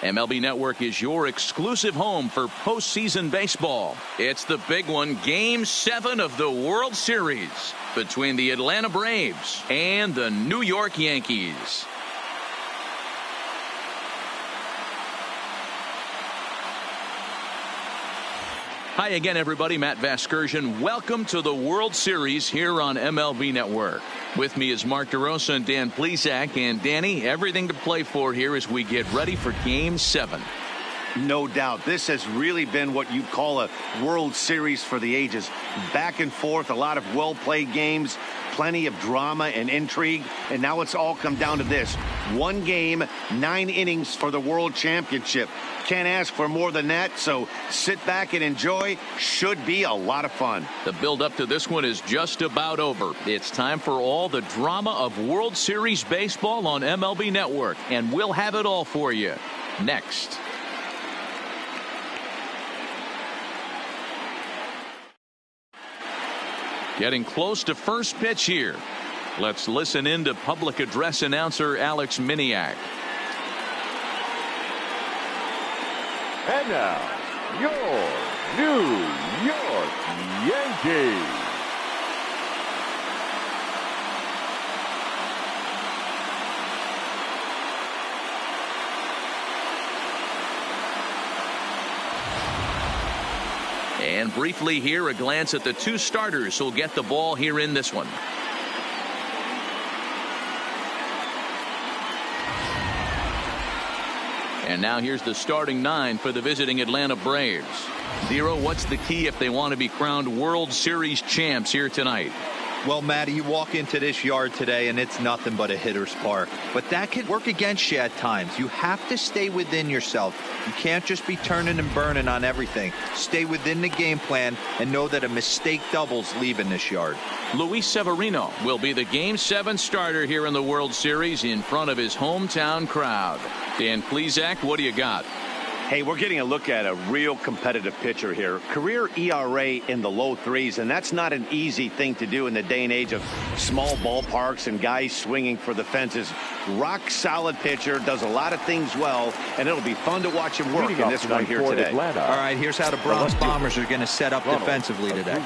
MLB Network is your exclusive home for postseason baseball. It's the big one, Game 7 of the World Series between the Atlanta Braves and the New York Yankees. Hi again, everybody. Matt Vasgersian. Welcome to the World Series here on MLB Network. With me is Mark DeRosa and Dan Plesac. And Danny, everything to play for here as we get ready for Game 7. No doubt. This has really been what you call a World Series for the ages. Back and forth, a lot of well-played games, plenty of drama and intrigue, and now it's all come down to this. One game, 9 innings for the World Championship. Can't ask for more than that, so sit back and enjoy. Should be a lot of fun. The build-up to this one is just about over. It's time for all the drama of World Series baseball on MLB Network, and we'll have it all for you next. Getting close to first pitch here. Let's listen in to public address announcer Alex Miniak. And now, your New York Yankees. And briefly here, a glance at the 2 starters who'll get the ball here in this one. And now here's the starting 9 for the visiting Atlanta Braves. Zero, what's the key if they want to be crowned World Series champs here tonight? Well, Matty, you walk into this yard today and it's nothing but a hitter's park. But that could work against you at times. You have to stay within yourself. You can't just be turning and burning on everything. Stay within the game plan and know that a mistake doubles leaving this yard. Luis Severino will be the Game 7 starter here in the World Series in front of his hometown crowd. Dan Plesac, what do you got? Hey, we're getting a look at a real competitive pitcher here. Career ERA in the low 3s, and that's not an easy thing to do in the day and age of small ballparks and guys swinging for the fences. Rock solid pitcher, does a lot of things well, and it'll be fun to watch him work in this one here today. Atlanta. All right, here's how the Bronx Bombers are going to set up defensively today.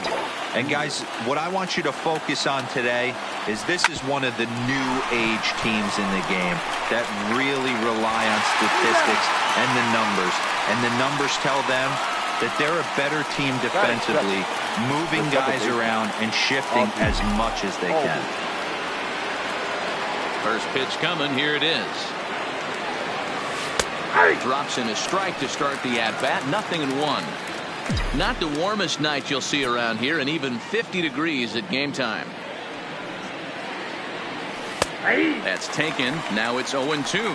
And guys, what I want you to focus on today is this is one of the new age teams in the game that really rely on statistics and the numbers. And the numbers tell them that they're a better team defensively, moving guys around and shifting as much as they can. First pitch coming. Here it is. Drops in a strike to start the at-bat. 0-1. Not the warmest night you'll see around here, and even 50 degrees at game time. That's taken. Now it's 0-2.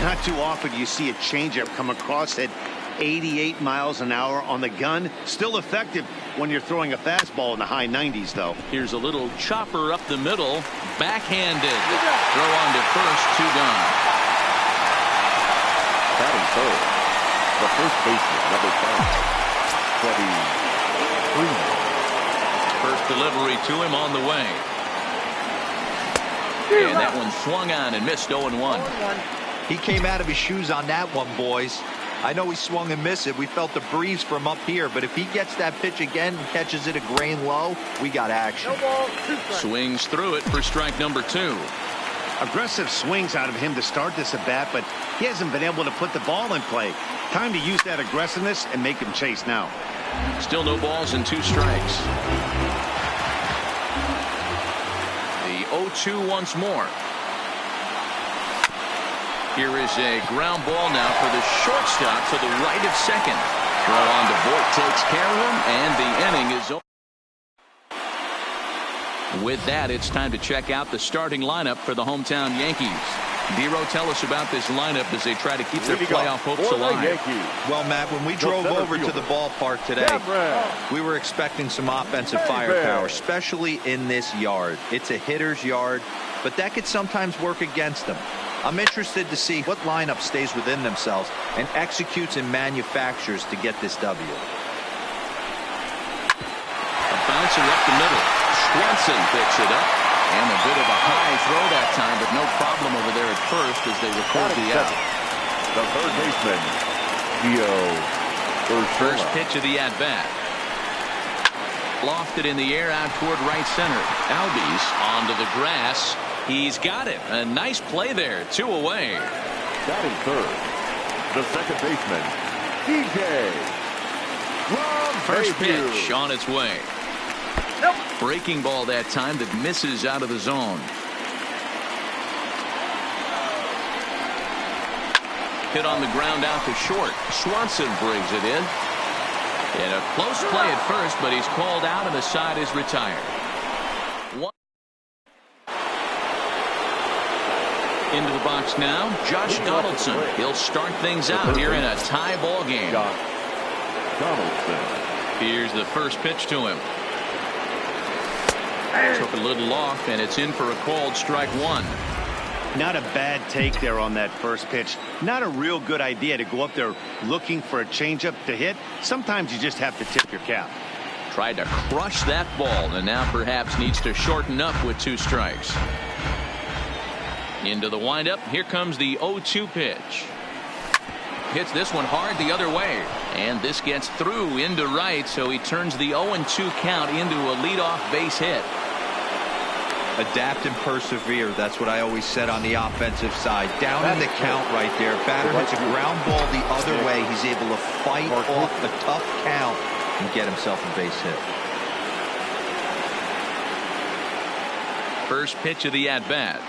Not too often you see a changeup come across at 88 miles an hour on the gun. Still effective when you're throwing a fastball in the high 90s, though. Here's a little chopper up the middle. Backhanded. Throw on to first. 2 gone. Batting third, the first baseman, number 5, 23. First delivery to him on the way. And that one swung on and missed. 0-1. He came out of his shoes on that one, boys. I know he swung and missed it. We felt the breeze from up here, but if he gets that pitch again and catches it a grain low, we got action. Swings through it for strike number 2. Aggressive swings out of him to start this at bat, but he hasn't been able to put the ball in play. Time to use that aggressiveness and make him chase now. Still no balls and 2 strikes. The 0-2 once more. Here is a ground ball now for the shortstop to the right of second. Throw on to Voit takes care of him, and the inning is over. With that, it's time to check out the starting lineup for the hometown Yankees. Dero, tell us about this lineup as they try to keep their playoff hopes alive. Well, Matt, when we drove over to the ballpark today, we were expecting some offensive firepower, especially in this yard. It's a hitter's yard, but that could sometimes work against them. I'm interested to see what lineup stays within themselves and executes and manufactures to get this W. A bouncer up the middle. Swanson picks it up. And a bit of a high throw that time, but no problem over there at first as they record the out. the third baseman, First pitch of the at-bat. Lofted in the air out toward right center. Albies onto the grass. He's got it. A nice play there. 2 away. Batting third, the second baseman, DJ. First pitch on its way. Breaking ball that time that misses out of the zone. Hit on the ground out to short. Swanson brings it in. And a close play at first, but he's called out and the side is retired. Into the box now, Josh Donaldson. He'll start things out here in a tie ball game. Here's the first pitch to him. Took a little off, and it's in for a called strike 1. Not a bad take there on that first pitch. Not a real good idea to go up there looking for a changeup to hit. Sometimes you just have to tip your cap. Tried to crush that ball, and now perhaps needs to shorten up with 2 strikes. Into the windup. Here comes the 0-2 pitch. Hits this one hard the other way. And this gets through into right, so he turns the 0-2 count into a leadoff base hit. Adapt and persevere. That's what I always said on the offensive side. Down in the count right there. Batter hits a ground ball the other way. He's able to fight off the tough count and get himself a base hit. First pitch of the at-bat.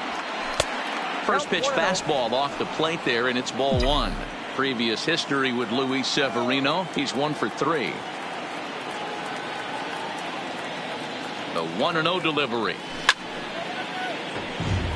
First pitch fastball off the plate there, and it's ball 1. Previous history with Luis Severino. He's 1 for 3. The 1-0 delivery.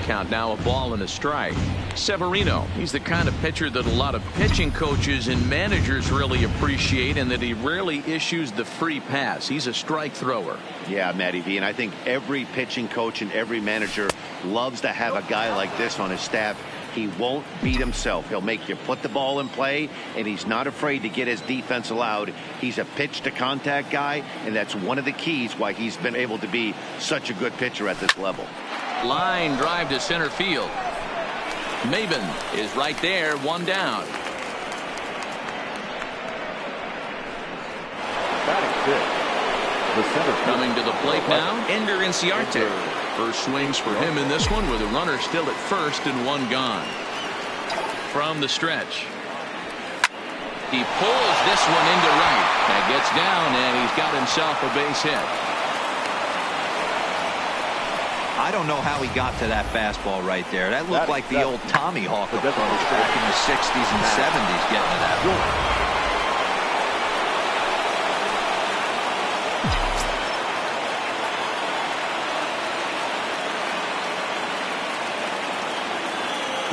Count now, a ball and a strike. Severino, he's the kind of pitcher that a lot of pitching coaches and managers really appreciate, and that he rarely issues the free pass. He's a strike thrower. Yeah, Matty V, and I think every pitching coach and every manager loves to have a guy like this on his staff. He won't beat himself. He'll make you put the ball in play, and he's not afraid to get his defense allowed. He's a pitch to contact guy, and that's one of the keys why he's been able to be such a good pitcher at this level. Line drive to center field. Maven is right there, 1 down. Coming to the plate now, Ender Inciarte. First swings for him in this one with a runner still at first and 1 gone. From the stretch. He pulls this one into right. That gets down, and he's got himself a base hit. I don't know how he got to that fastball right there. That looked like the old Tommy Hawk approach back in the 60s and 70s getting to that point.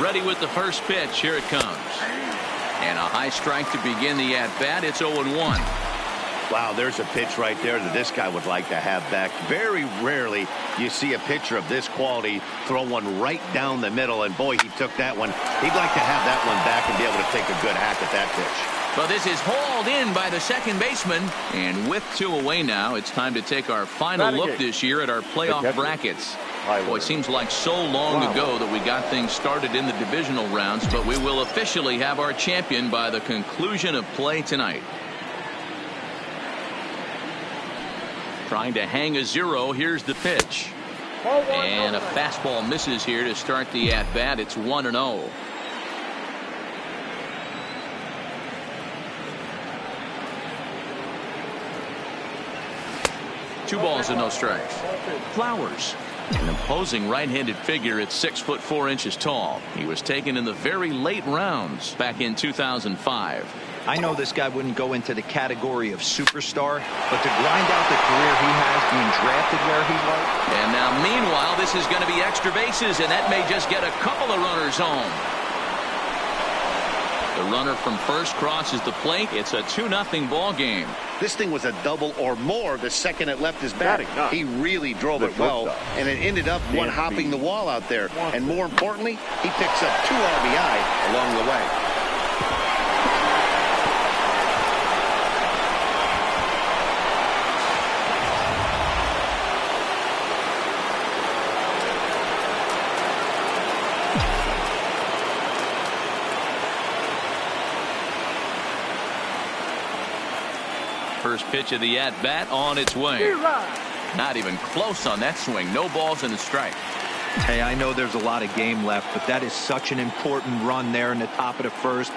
Ready with the first pitch. Here it comes. And a high strike to begin the at-bat. It's 0-1. Wow, there's a pitch right there that this guy would like to have back. Very rarely you see a pitcher of this quality throw one right down the middle, and boy, he took that one. He'd like to have that one back and be able to take a good hack at that pitch. Well, this is hauled in by the second baseman, and with 2 away now, it's time to take our final look this year at our playoff brackets. Boy, it seems like so long ago that we got things started in the divisional rounds, but we will officially have our champion by the conclusion of play tonight. Trying to hang a 0. Here's the pitch. And a fastball misses here to start the at-bat. It's 1-0. Two balls and no strikes. Flowers, an imposing right-handed figure at 6'4" tall. He was taken in the very late rounds back in 2005. I know this guy wouldn't go into the category of superstar, but to grind out the career he has being drafted where he was. And now, meanwhile, this is going to be extra bases, and that may just get a couple of runners home. The runner from first crosses the plate. It's a 2-0 ball game. This thing was a double or more the second it left his bat. He really drove it well, and it ended up one hopping the wall out there. And more importantly, he picks up 2 RBI along the way. first pitch of the at-bat on its way. Not even close on that swing. No balls and a strike. Hey, I know there's a lot of game left, but that is such an important run there in the top of the first.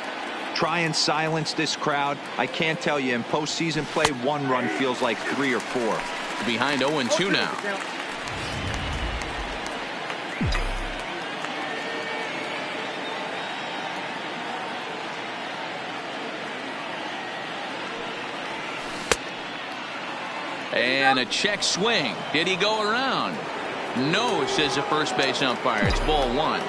Try and silence this crowd. I can't tell you, in postseason play, one run feels like 3 or 4. Behind 0-2 now. And a check swing. Did he go around? No, says the first base umpire. It's ball 1.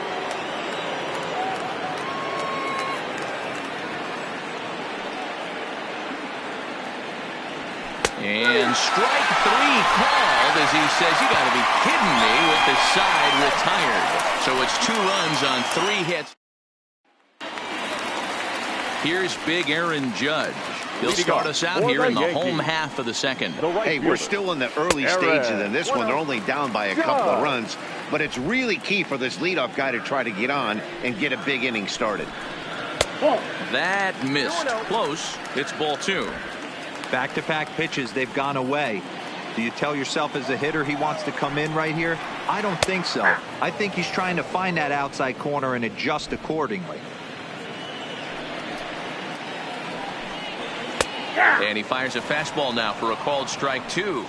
And strike 3 called as he says, you got to be kidding me, with the side retired. So it's 2 runs on 3 hits. Here's big Aaron Judge. He'll start us out here in the home half of the second. Hey, we're still in the early stages in this one. They're only down by a couple of runs, but it's really key for this leadoff guy to try to get on and get a big inning started. That missed. Close. It's ball 2. Back-to-back pitches, they've gone away. Do you tell yourself as a hitter he wants to come in right here? I don't think so. I think he's trying to find that outside corner and adjust accordingly. And he fires a fastball now for a called strike 2.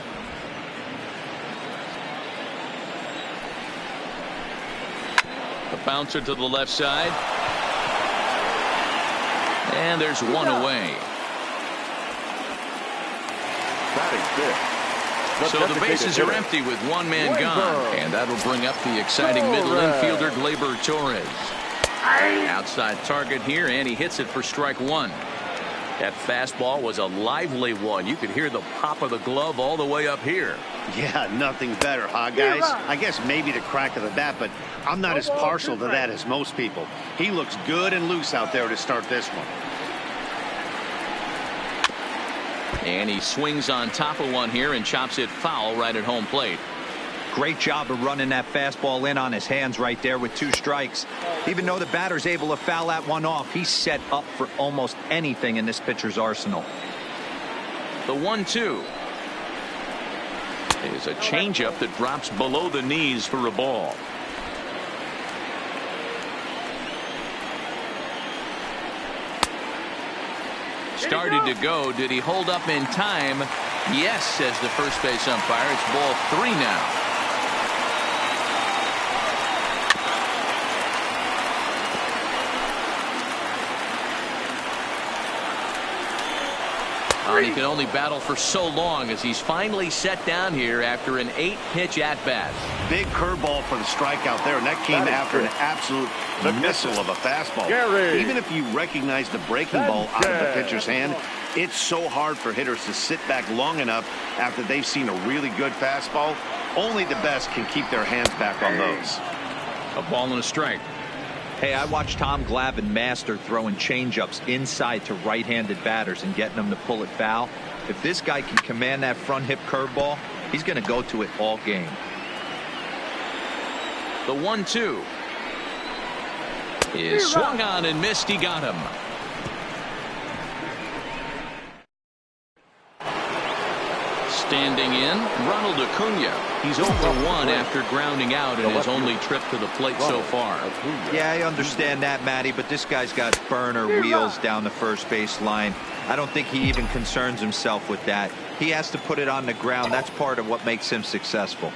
A bouncer to the left side. And there's 1 away. So the bases are empty with 1 man gone. And that'll bring up the exciting middle infielder, Gleyber Torres. Outside target here, and he hits it for strike 1. That fastball was a lively one. You could hear the pop of the glove all the way up here. Yeah, nothing better, huh, guys? I guess maybe the crack of the bat, but I'm not as partial to that as most people. He looks good and loose out there to start this one. And he swings on top of one here and chops it foul right at home plate. Great job of running that fastball in on his hands right there with 2 strikes. Even though the batter's able to foul that one off, he's set up for almost anything in this pitcher's arsenal. The 1-2 is a changeup that drops below the knees for a ball. Started to go. Did he hold up in time? Yes, says the first base umpire. It's ball 3 now. And he can only battle for so long as he's finally set down here after an 8-pitch at-bat. Big curveball for the strikeout there, and that came after an absolute missile of a fastball. Even if you recognize the breaking ball out of the pitcher's hand, it's so hard for hitters to sit back long enough after they've seen a really good fastball. Only the best can keep their hands back on those. A ball and a strike. Hey, I watched Tom Glavine master throwing changeups inside to right-handed batters and getting them to pull it foul. If this guy can command that front hip curveball, he's going to go to it all game. The 1-2 is swung on and missed. He got him. Standing in, Ronald Acuna. He's 0-1 after grounding out in his only trip to the plate so far. Yeah, I understand that, Matty, but this guy's got burner wheels down the first base line. I don't think he even concerns himself with that. He has to put it on the ground. That's part of what makes him successful.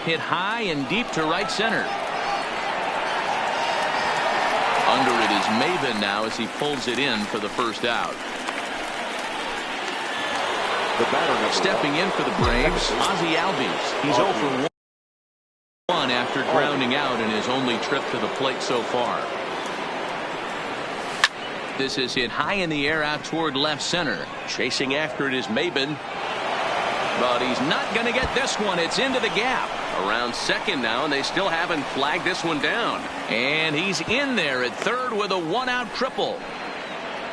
Hit high and deep to right center. Under it is Maven now as he pulls it in for the first out. Stepping in for the Braves, Ozzie Albies. He's 0-1 after grounding out in his only trip to the plate so far. This is hit high in the air out toward left center. Chasing after it is Maben. But he's not going to get this one. It's into the gap. Around second now, and they still haven't flagged this one down. And he's in there at third with a 1-out triple.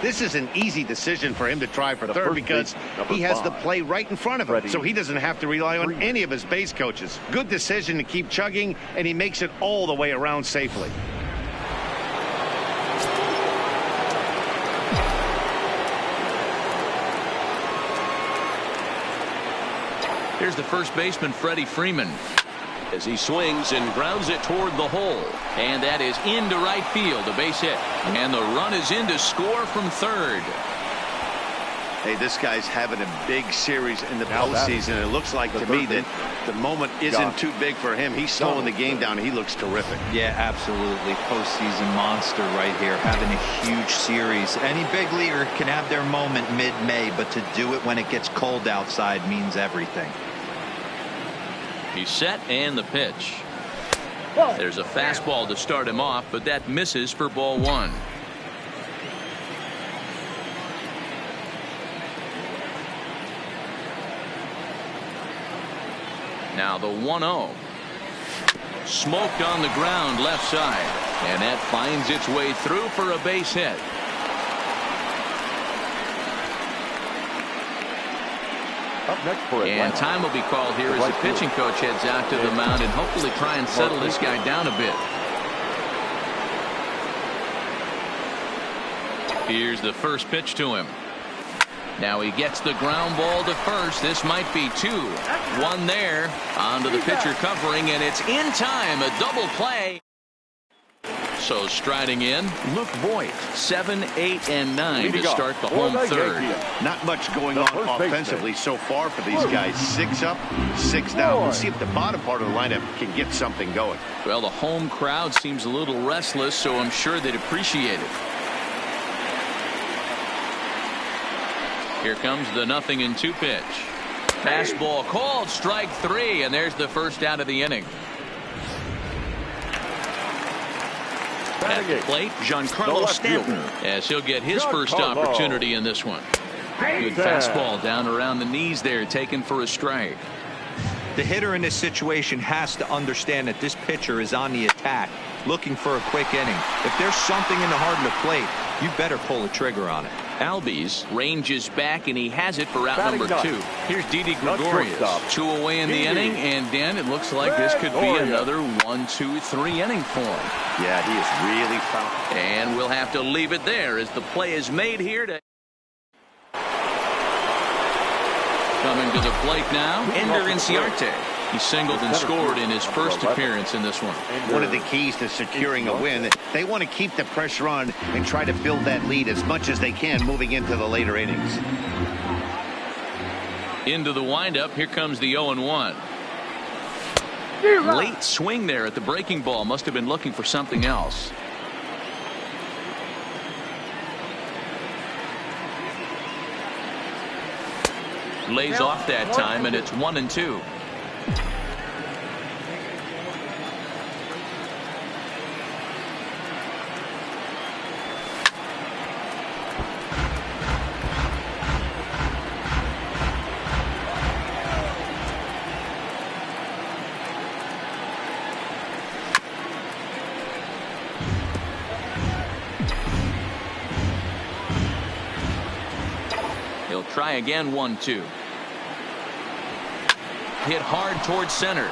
This is an easy decision for him to try for third because he has the play right in front of him, so he doesn't have to rely on any of his base coaches. Good decision to keep chugging, and he makes it all the way around safely. Here's the first baseman, Freddie Freeman, as he swings and grounds it toward the hole. And that is into right field, a base hit. And the run is in to score from third. Hey, this guy's having a big series in the postseason. It looks like to me that the moment isn't too big for him. He's slowing the game down. He looks terrific. Yeah, absolutely. Postseason monster right here, having a huge series. Any big leaguer can have their moment mid-May, but to do it when it gets cold outside means everything. He's set, and the pitch. There's a fastball to start him off, but that misses for ball one. Now the 1-0. Smoked on the ground left side. And that finds its way through for a base hit. Up next for Atlanta. And time will be called here as the pitching coach heads out to the mound and hopefully try and settle this guy down a bit. Here's the first pitch to him. Now he gets the ground ball to first. This might be two. One there. Onto the pitcher covering, and it's in time. A double play. So striding in, Luke Voigt, 7, 8, and 9 to start the home third. Not much going on offensively so far for these guys. 6 up, 6 down. We'll see if the bottom part of the lineup can get something going. Well, the home crowd seems a little restless, so I'm sure they'd appreciate it. Here comes the 0-2 pitch. Fastball called, strike 3, and there's the first out of the inning. At the plate, Giancarlo Stanton, as he'll get his first opportunity in this one. Good fastball down around the knees there, taken for a strike. The hitter in this situation has to understand that this pitcher is on the attack, looking for a quick inning. If there's something in the heart of the plate, you better pull the trigger on it. Albies ranges back, and he has it for out number 2. Here's Didi Gregorius. 2 away in the inning, and Dan, it looks like this could be another 1-2-3 inning for him. Yeah, he is really foul. And we'll have to leave it there as the play is made here. Coming to the plate now, Ender Inciarte. He singled and scored in his first appearance in this one. One of the keys to securing a win, they want to keep the pressure on and try to build that lead as much as they can moving into the later innings. Into the windup, here comes the 0-1. Late swing there at the breaking ball. Must have been looking for something else. Lays off that time, and it's 1-2. He'll try again, 1-2. Hit hard towards center.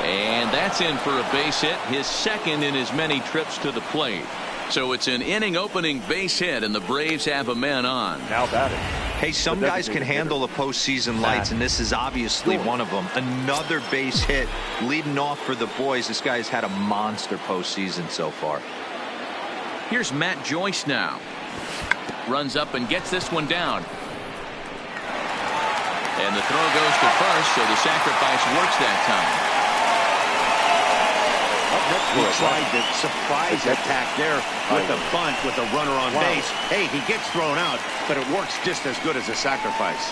And that's in for a base hit, his second in as many trips to the plate. So it's an inning opening base hit, and the Braves have a man on. Now batting. Hey, some guys can handle the postseason lights, and this is obviously one of them. Another base hit leading off for the boys. This guy's had a monster postseason so far. Here's Matt Joyce now. Runs up and gets this one down. And the throw goes to first, so the sacrifice works that time. He tried the surprise attack there with a bunt with a runner on base. Hey, he gets thrown out, but it works just as good as a sacrifice.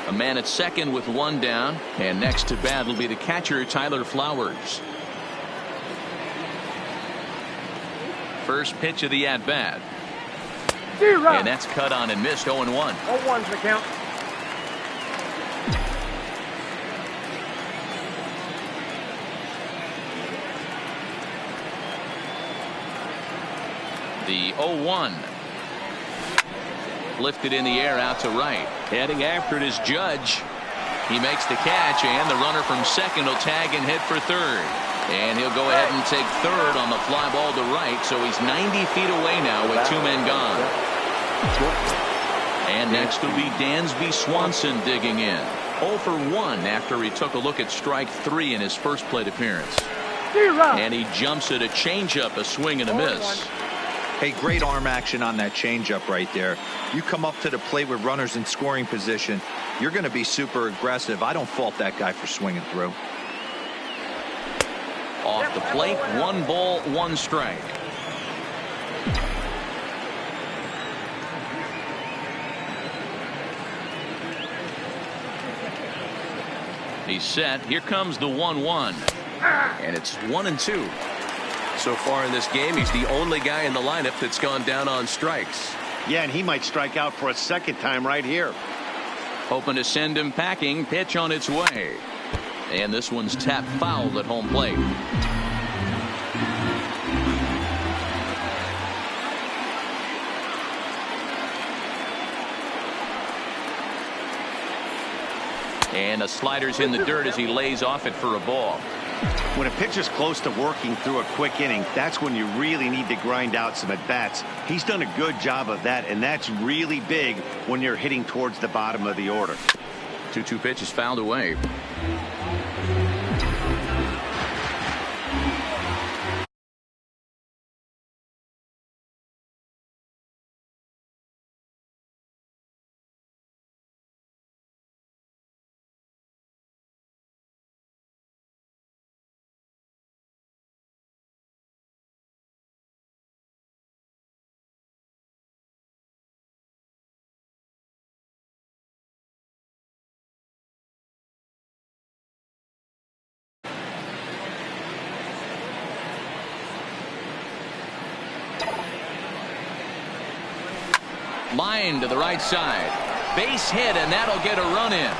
A man at second with one down, and next to bat will be the catcher, Tyler Flowers. First pitch of the at-bat. And that's cut on and missed. 0-1. 0-1's the count. The 0-1. Lifted in the air out to right. Heading after it is Judge. He makes the catch, and the runner from second will tag and hit for third. And he'll go ahead and take third on the fly ball to right, so he's 90 feet away now with 2 men gone. And next will be Dansby Swanson digging in. 0 for 1 after he took a look at strike 3 in his first plate appearance. And he jumps at a changeup, a swing and a miss. Hey, great arm action on that changeup right there. You come up to the plate with runners in scoring position, you're going to be super aggressive. I don't fault that guy for swinging through. Off the plate, 1 ball, 1 strike. He's set. Here comes the 1-1. And it's 1-2. So far in this game, he's the only guy in the lineup that's gone down on strikes. Yeah, and he might strike out for a second time right here. Hoping to send him packing. Pitch on its way. And this one's tapped foul at home plate. And a slider's in the dirt as he lays off it for a ball. When a pitcher's close to working through a quick inning, that's when you really need to grind out some at-bats. He's done a good job of that, and that's really big when you're hitting towards the bottom of the order. 2-2 pitch is fouled away. Line to the right side. Base hit, and that'll get a run in.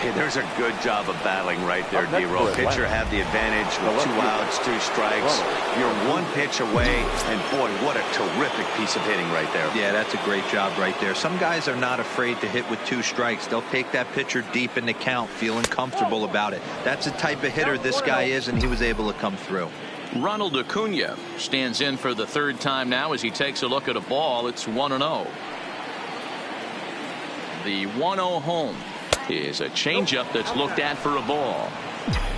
Hey, there's a good job of battling right there, D-Roll. Pitcher had the advantage with 2 outs, 2 strikes. You're 1 pitch away, and boy, what a terrific piece of hitting right there. Yeah, that's a great job right there. Some guys are not afraid to hit with 2 strikes. They'll take that pitcher deep in the count, feeling comfortable about it. That's the type of hitter this guy is, and he was able to come through. Ronald Acuna stands in for the 3rd time now as he takes a look at a ball. It's 1-0. The 1-0 home is a changeup that's looked at for a ball.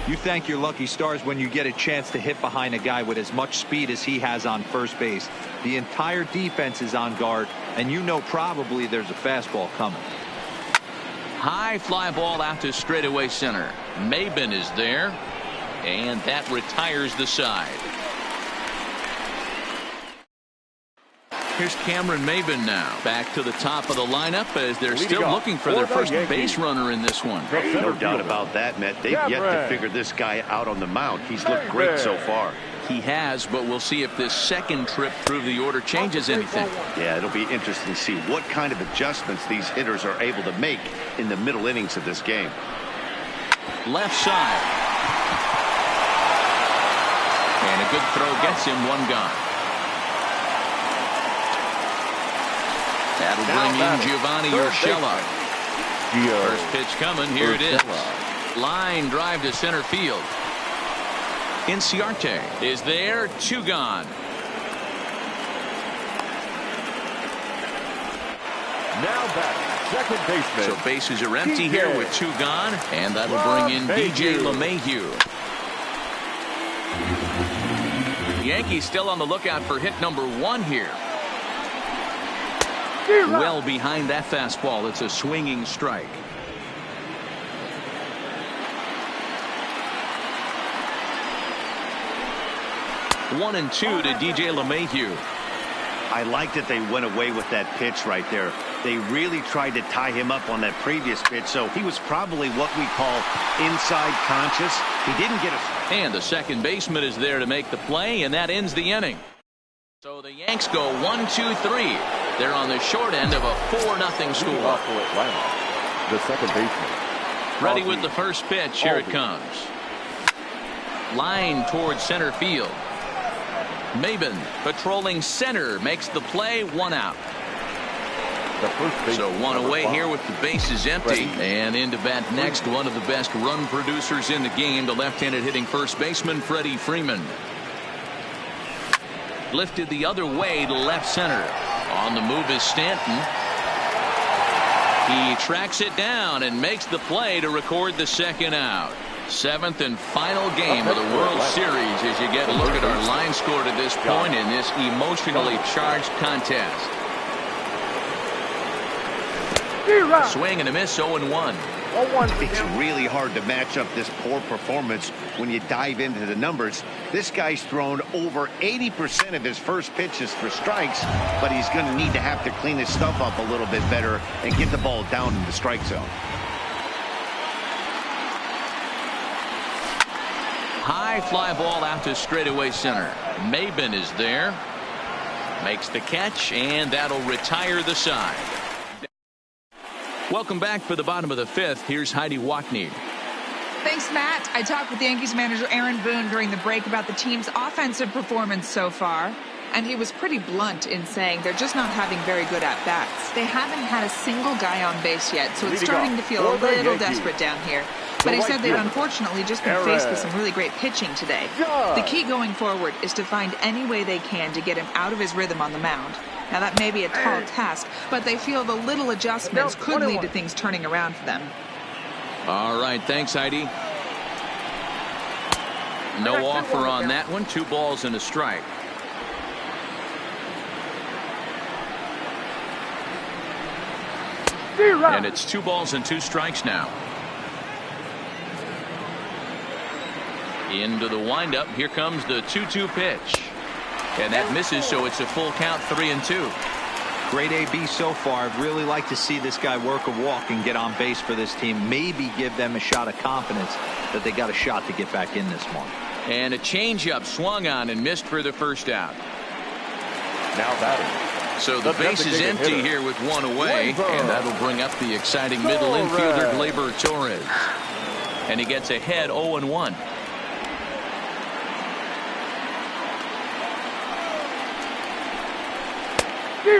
You thank your lucky stars when you get a chance to hit behind a guy with as much speed as he has on first base. The entire defense is on guard, and you know probably there's a fastball coming. High fly ball out to straightaway center. Maben is there. And that retires the side. Here's Cameron Maben now. Back to the top of the lineup as they're still looking for their first base runner in this one. No doubt about that, Matt. They've yet to figure this guy out on the mound. He's looked great so far. He has, but we'll see if this second trip through the order changes anything. Yeah, it'll be interesting to see what kind of adjustments these hitters are able to make in the middle innings of this game. Left side. And a good throw gets him 1 gone. That'll bring in Giovanni Urshela. First pitch coming. Here it is. Line drive to center field. Inciarte is there. 2 gone. Now back, second baseman. So bases are empty here with 2 gone. And that'll bring in DJ LeMahieu. Yankees still on the lookout for hit number 1 here. Well behind that fastball. It's a swinging strike. One and 2 to DJ LeMahieu. I like that they went away with that pitch right there. They really tried to tie him up on that previous pitch, so he was probably what we call inside conscious. He didn't get a... And the second baseman is there to make the play, and that ends the inning. So the Yanks go 1-2-3. They're on the short end of a 4-0 score. The second baseman. Ready with the first pitch. Here it comes. Line towards center field. Maben patrolling center makes the play. 1 out. So 1 away here with the bases empty. And into bat next, one of the best run producers in the game, the left-handed hitting first baseman Freddie Freeman. lifted the other way to left center. On the move is Stanton. He tracks it down and makes the play to record the second out. Seventh and final game of the World Series as you get a look at our line score to this point in this emotionally charged contest. Swing and a miss, 0-1. It's really hard to match up this poor performance when you dive into the numbers. This guy's thrown over 80% of his first pitches for strikes, but he's going to need to have to clean his stuff up a little bit better and get the ball down in the strike zone. High fly ball out to straightaway center. Maben is there. Makes the catch, and that'll retire the side. Welcome back for the bottom of the fifth. Here's Heidi Wackney. Thanks, Matt. I talked with Yankees manager Aaron Boone during the break about the team's offensive performance so far, and he was pretty blunt in saying they're just not having very good at-bats. They haven't had a single guy on base yet, so it's starting to feel a little desperate down here. But he said they've unfortunately just been faced with some really great pitching today. The key going forward is to find any way they can to get him out of his rhythm on the mound. Now, that may be a tall task, but they feel the little adjustments could lead to things turning around for them. All right, thanks, Heidi. No offer on that one. 2 balls and a strike. And it's 2 balls and 2 strikes now. Into the windup. Here comes the 2-2 pitch. And that misses, so it's a full count, 3-2. Great AB so far. I'd really like to see this guy work a walk and get on base for this team. Maybe give them a shot of confidence that they got a shot to get back in this one. And a changeup swung on and missed for the first out. Now batting. So the base is empty here with 1 away, and that'll bring up the exciting middle infielder Gleyber Torres. And he gets ahead 0-1.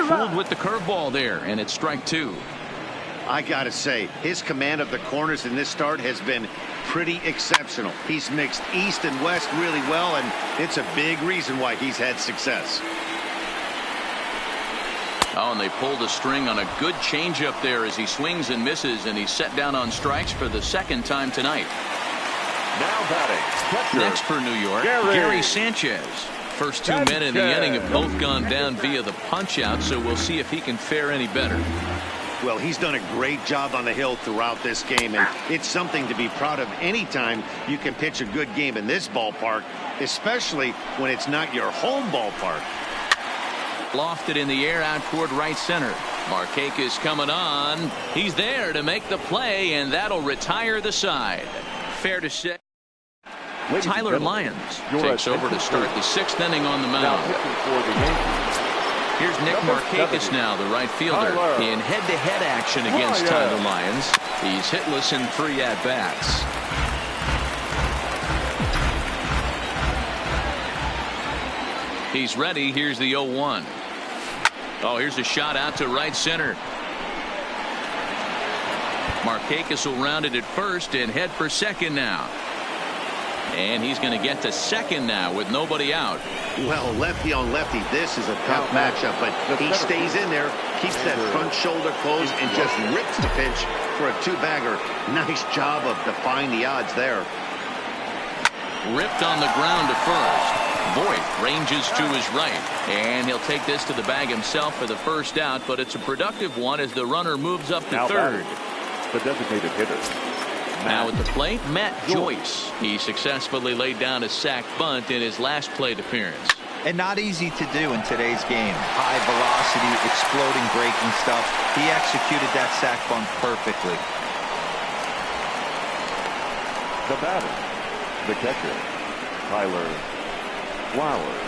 Fooled with the curveball there, and it's strike 2. I gotta say, his command of the corners in this start has been pretty exceptional. He's mixed east and west really well, and it's a big reason why he's had success. Oh, and they pulled a string on a good changeup there as he swings and misses, and he's set down on strikes for the second time tonight. Now batting. Next for New York, Gary Sanchez. First 2 men in the inning have both gone down via the punch-out, so we'll see if he can fare any better. Well, he's done a great job on the hill throughout this game, and it's something to be proud of anytime you can pitch a good game in this ballpark, especially when it's not your home ballpark. Lofted in the air out toward right center. Markakis coming on. He's there to make the play, and that'll retire the side. Fair to say. Tyler Lyons takes over to start the 6th inning on the mound. Here's Nick Markakis now, the right fielder, in head-to-head action against Tyler Lyons. He's hitless in 3 at-bats. He's ready. Here's the 0-1. Oh, here's a shot out to right center. Markakis will round it at first and head for second now. And he's going to get to second now with nobody out. Well, lefty on lefty, this is a tough matchup, but he stays in there, keeps that front shoulder closed, and just rips the pitch for a 2-bagger. Nice job of defying the odds there. Ripped on the ground to first. Voigt ranges to his right, and he'll take this to the bag himself for the first out, but it's a productive one as the runner moves up to third. The designated hitter. Now at the plate, Matt Joyce. He successfully laid down a sac bunt in his last plate appearance. And not easy to do in today's game. High velocity, exploding breaking stuff. He executed that sac bunt perfectly. The batter, the catcher, Tyler Flowers.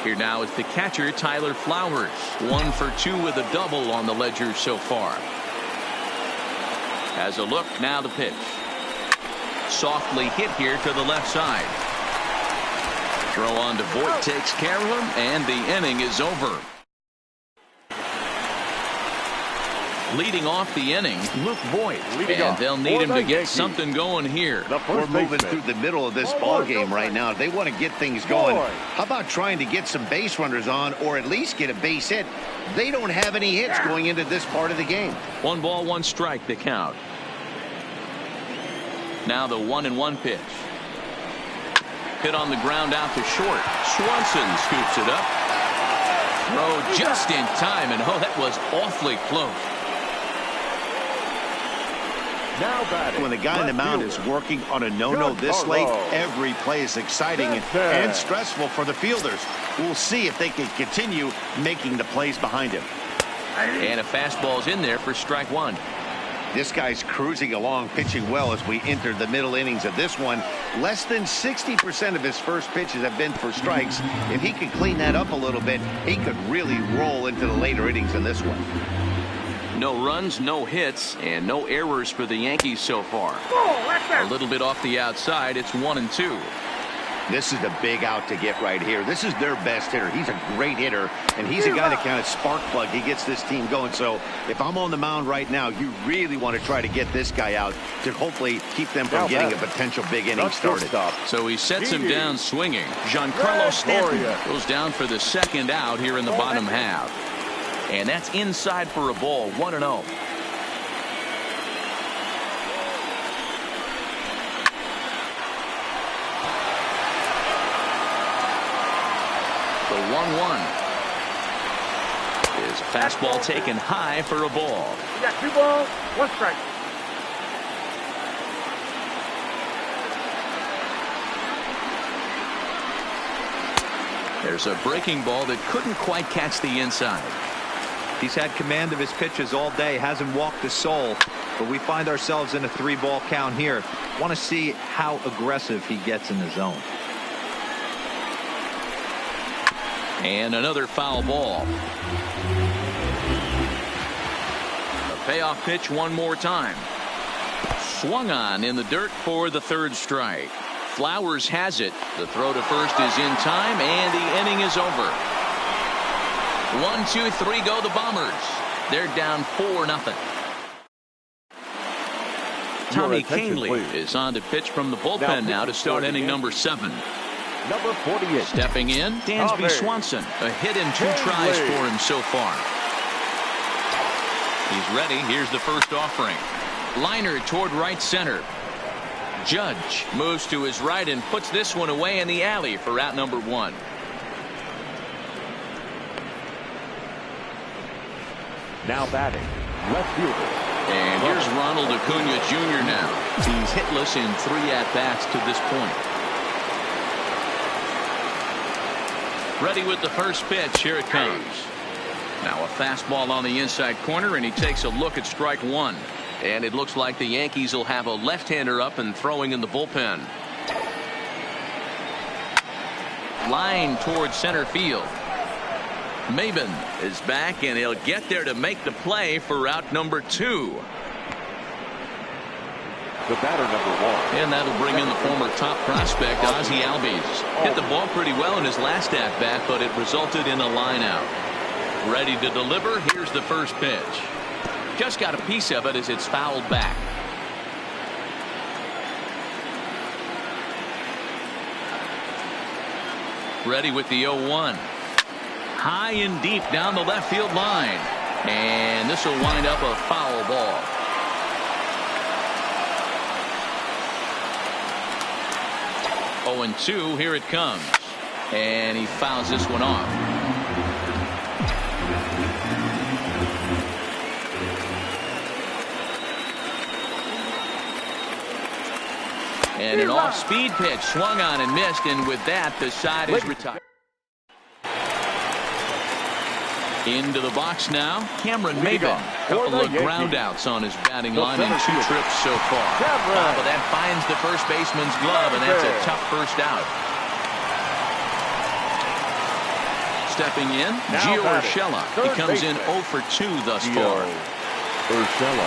Here now is the catcher, Tyler Flowers. 1 for 2 with a double on the ledger so far. As a look, now the pitch. Softly hit here to the left side. Throw on to Voigt takes care of him, and the inning is over. Leading off the inning, Luke Voigt. And they'll need him to get something going here. We're moving through the middle of this ball game right now. If they want to get things going, how about trying to get some base runners on or at least get a base hit? They don't have any hits going into this part of the game. 1 ball, 1 strike, the count. Now the 1-1 pitch. Hit on the ground out to short. Swanson scoops it up. Throw just in time, and oh, that was awfully close. Now batting. When the guy in the mound is working on a no-no this late, every play is exciting and stressful for the fielders. We'll see if they can continue making the plays behind him. And a fastball's in there for strike 1. This guy's cruising along, pitching well as we enter the middle innings of this one. Less than 60% of his first pitches have been for strikes. If he could clean that up a little bit, he could really roll into the later innings in this one. No runs, no hits, and no errors for the Yankees so far. A little bit off the outside. It's 1-2. This is a big out to get right here. This is their best hitter. He's a great hitter, and he's a guy that kind of spark plug. He gets this team going. So if I'm on the mound right now, you really want to try to get this guy out to hopefully keep them from getting a potential big inning started. So he sets him down swinging. Giancarlo Stanton goes down for the second out here in the bottom half. And that's inside for a ball. 1-0. The 1-1 is a fastball taken high for a ball. You got 2 balls, 1 strike. There's a breaking ball that couldn't quite catch the inside. He's had command of his pitches all day, hasn't walked a soul, but we find ourselves in a 3-ball count here. Want to see how aggressive he gets in the zone. And another foul ball. A payoff pitch one more time. Swung on in the dirt for the 3rd strike. Flowers has it. The throw to first is in time, and the inning is over. 1, 2, 3 go the Bombers. They're down 4-0. Tommy Kahnle is on to pitch from the bullpen now to start inning number 7. Number 48. Stepping in, Dansby Swanson. A hit in 2 tries for him so far. He's ready. Here's the first offering. Liner toward right center. Judge moves to his right and puts this one away in the alley for out number 1. Now batting, left fielder. And here's Ronald Acuna Jr. now. He's hitless in 3 at-bats to this point. Ready with the first pitch. Here it comes. Now a fastball on the inside corner, and he takes a look at strike 1. And it looks like the Yankees will have a left-hander up and throwing in the bullpen. Line towards center field. Maben is back, and he'll get there to make the play for out number 2. The batter, number 1. And that'll bring in the former top prospect, Ozzie Albies. Hit the ball pretty well in his last at-bat, but it resulted in a line out. Ready to deliver. Here's the first pitch. Just got a piece of it as it's fouled back. Ready with the 0-1. High and deep down the left field line. And this will wind up a foul ball. Oh, and 2, here it comes. And he fouls this one off. And an off-speed pitch swung on and missed, and with that, the side is retired. Into the box now, Cameron Maben. Couple of groundouts on his batting line in 2 trips so far. But that finds the first baseman's glove, and that's a tough first out. Stepping in, Gio Urshela. He comes in 0 for 2 thus far.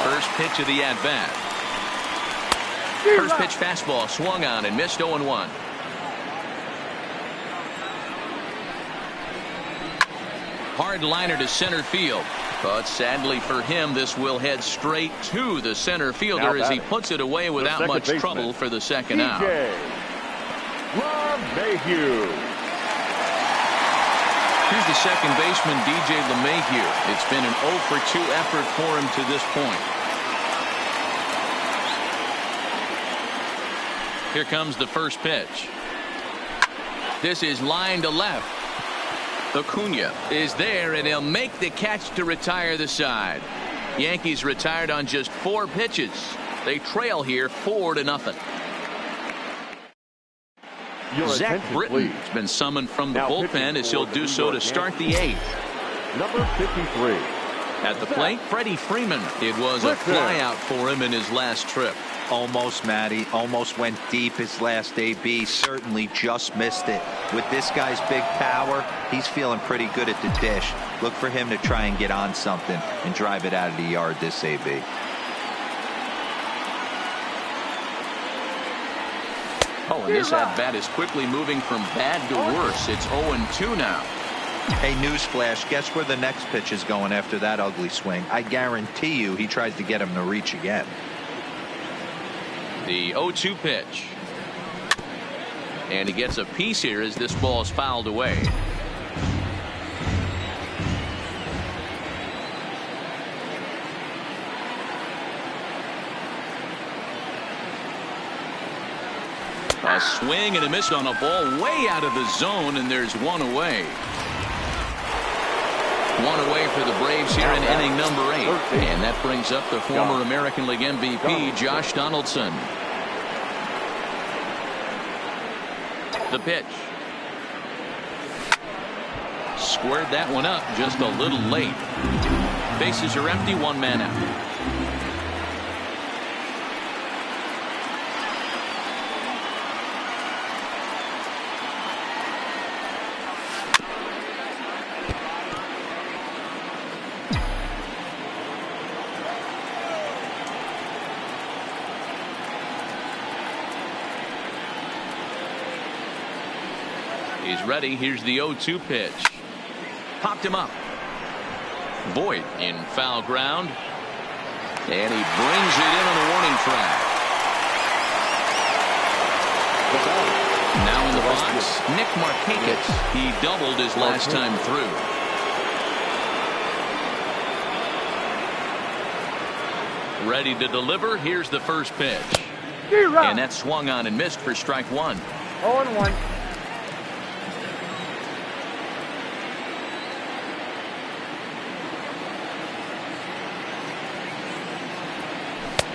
First pitch of the at-bat. First pitch fastball swung on and missed 0-1. Hard liner to center field. But sadly for him, this will head straight to the center fielder as he puts it away without much trouble for the second out. LeMahieu. Here's the second baseman, DJ LeMahieu. It's been an 0 for 2 effort for him to this point. Here comes the first pitch. This is line to left. Acuna is there, and he'll make the catch to retire the side. Yankees retired on just 4 pitches. They trail here 4-0. Zach Britton has been summoned from the bullpen as he'll do so to start the 8th. Number 53. At the plate, Freddie Freeman. It was a flyout for him in his last trip. Almost, Matty. Almost went deep his last AB. Certainly just missed it. With this guy's big power, he's feeling pretty good at the dish. Look for him to try and get on something and drive it out of the yard this AB. Oh, and this at-bat is quickly moving from bad to worse. It's 0-2 now. Hey, newsflash, guess where the next pitch is going after that ugly swing? I guarantee you he tries to get him to reach again. The 0-2 pitch. And he gets a piece here as this ball is fouled away. A swing and a miss on a ball way out of the zone, and there's one away. One away for the Braves here in inning number 8. And that brings up the former American League MVP, Josh Donaldson. The pitch. Squared that one up just a little late. Bases are empty, 1 man out. He's ready. Here's the 0-2 pitch. Popped him up. Voit in foul ground. And he brings it in on the warning track. Now in the box, Nick Markakis. He doubled his last time through. Ready to deliver. Here's the first pitch. And that swung on and missed for strike 1. 0-1.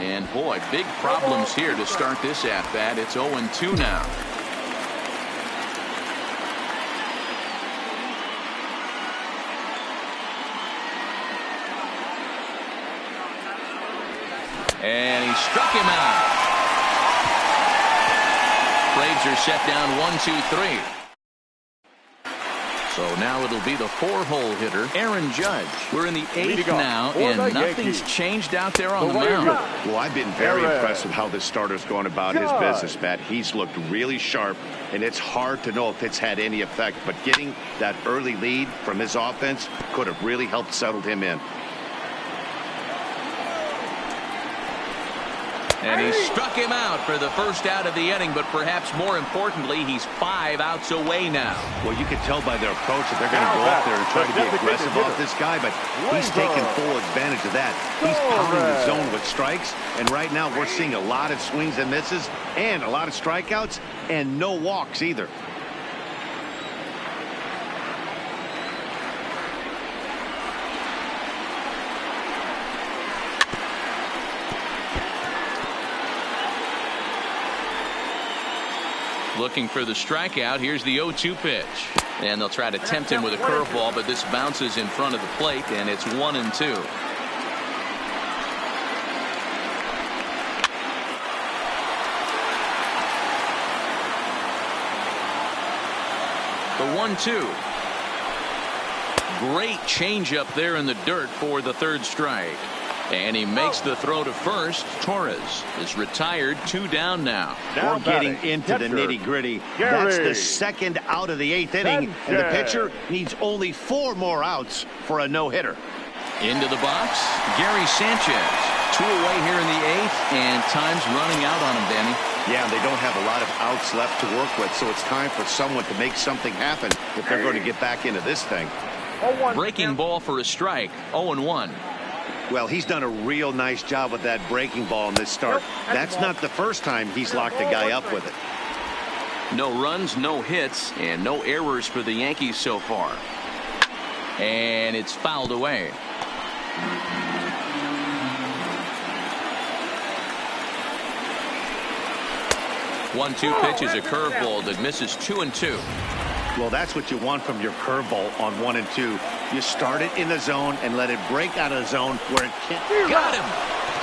And boy, big problems here to start this at-bat. It's 0-2 now. And he struck him out. Braves are set down 1-2-3. So now it'll be the 4-hole hitter, Aaron Judge. We're in the 8th now, and nothing's changed out there on the mound. Well, I've been very impressed with how this starter's going about his business, Matt. He's looked really sharp, and it's hard to know if it's had any effect. But getting that early lead from his offense could have really helped settle him in. And he struck him out for the first out of the inning, but perhaps more importantly, he's 5 outs away now. Well, you can tell by their approach that they're going to go up there and try to be aggressive off this guy, but he's taking full advantage of that. He's pounding the zone with strikes, and right now we're seeing a lot of swings and misses and a lot of strikeouts and no walks either. Looking for the strikeout. Here's the 0-2 pitch. And they'll try to tempt him with a curveball, but this bounces in front of the plate, and it's 1-2. The 1-2. Great changeup there in the dirt for the 3rd strike. And he makes the throw to first. Torres is retired, 2 down now. We're getting into the nitty-gritty. That's the 2nd out of the 8th inning, and the pitcher needs only 4 more outs for a no-hitter. Into the box, Gary Sanchez. 2 away here in the 8th, and time's running out on him, Danny. Yeah, they don't have a lot of outs left to work with, so it's time for someone to make something happen if they're going to get back into this thing. Breaking ball for a strike, 0-1. Well, he's done a real nice job with that breaking ball in this start. That's not the first time he's locked a guy up with it. No runs, no hits, and no errors for the Yankees so far. And it's fouled away. One-two pitch is a curveball that misses 2-2. Well, that's what you want from your curveball on 1 and 2. You start it in the zone and let it break out of the zone where it can't. Got him.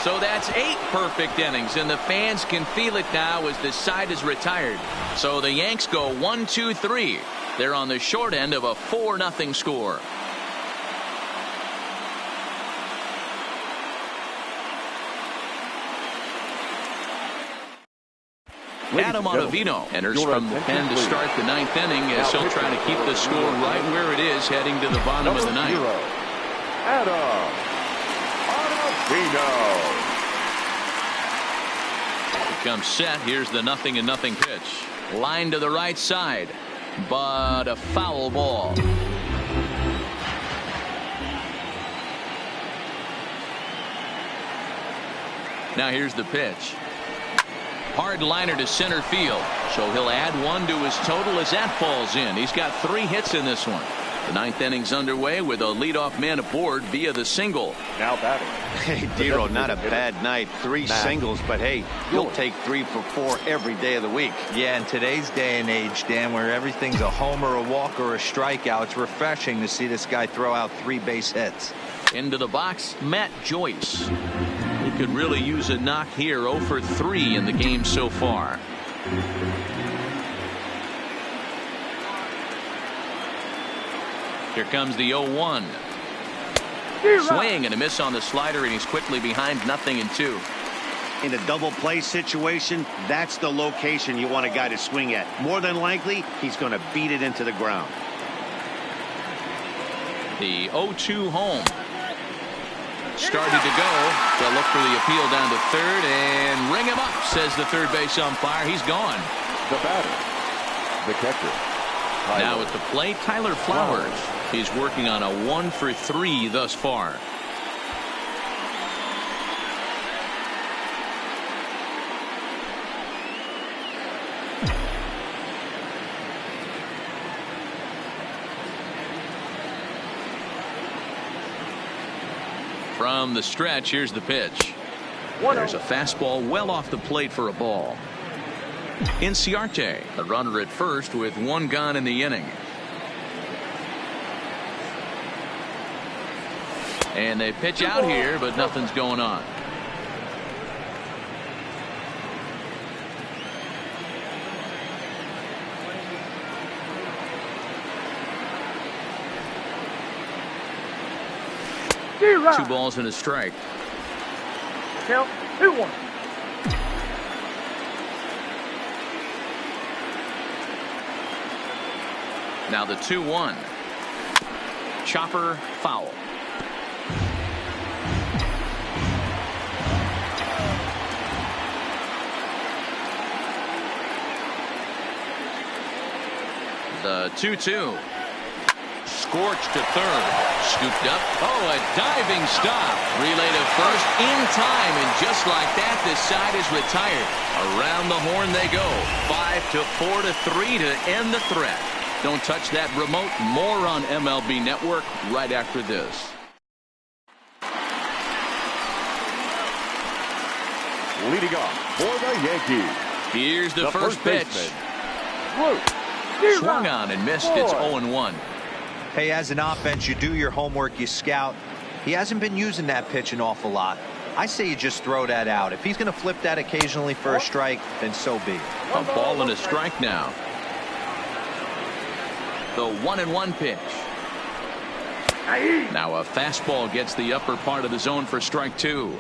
So that's 8 perfect innings, and the fans can feel it now as the side is retired. So the Yanks go 1-2-3. They're on the short end of a 4-0 score. Adam Ottavino enters from the pen to start the 9th inning as he'll try to keep the score right where it is heading to the bottom of the 9th. Adam Ottavino. Comes set. Here's the 0-0 pitch. Line to the right side, but a foul ball. Now here's the pitch. Hard liner to center field, so he'll add 1 to his total as that falls in. He's got 3 hits in this one. The 9th inning's underway with a leadoff man aboard via the single. Now batting. Hey, Dero, not a bad night. 3 singles, but hey, you'll take 3 for 4 every day of the week. Yeah, in today's day and age, Dan, where everything's a homer, a walk, or a strikeout, it's refreshing to see this guy throw out 3 base hits. Into the box, Matt Joyce. He could really use a knock here. 0 for 3 in the game so far. Here comes the 0-1. Swing and a miss on the slider, and he's quickly behind 0-2. In a double play situation, that's the location you want a guy to swing at. More than likely, he's going to beat it into the ground. The 0-2 home. Started to go. They'll look for the appeal down to third and ring him up, says the third base umpire. He's gone. The batter, the catcher. Now at the plate, Tyler Flowers. He's working on a 1 for 3 thus far. From the stretch, here's the pitch. There's a fastball well off the plate for a ball. Inciarte, a runner at first with 1 gone in the inning. And they pitch out here, but nothing's going on. Two balls and a strike. Count 2-1. Now the 2-1. Chopper foul. The 2-2. Scorched to third. Scooped up. Oh, a diving stop. Relay to first in time, and just like that, this side is retired. Around the horn they go. 5-4-3 to end the threat. Don't touch that remote. More on MLB Network right after this. Leading off for the Yankees. Here's the first pitch. Swung on and missed. It's 0-1. Hey, as an offense, you do your homework, you scout. He hasn't been using that pitch an awful lot. I say you just throw that out. If he's going to flip that occasionally for a strike, then so be it. A ball and a strike now. The 1-1 pitch. Now a fastball gets the upper part of the zone for strike 2.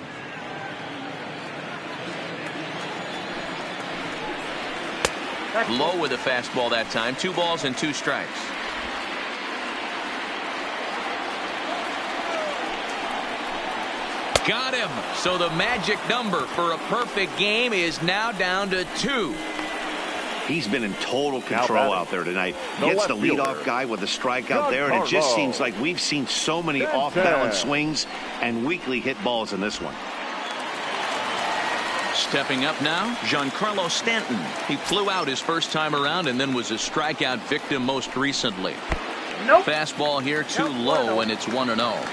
Low with a fastball that time. 2 balls and 2 strikes. Got him. So the magic number for a perfect game is now down to 2. He's been in total control out there tonight. Gets the leadoff guy with a strikeout there, and it just seems like we've seen so many off-balance swings and weakly hit balls in this one. Stepping up now, Giancarlo Stanton. He flew out his first time around and then was a strikeout victim most recently. Nope. Fastball here too low, and it's 1-0.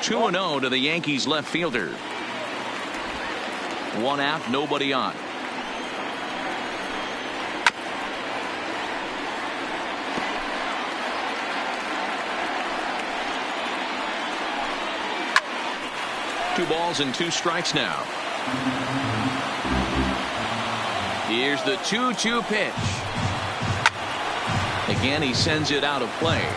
2-0 to the Yankees left fielder. 1 out, nobody on. Two balls and 2 strikes now. Here's the 2-2 pitch. Again, he sends it out of play.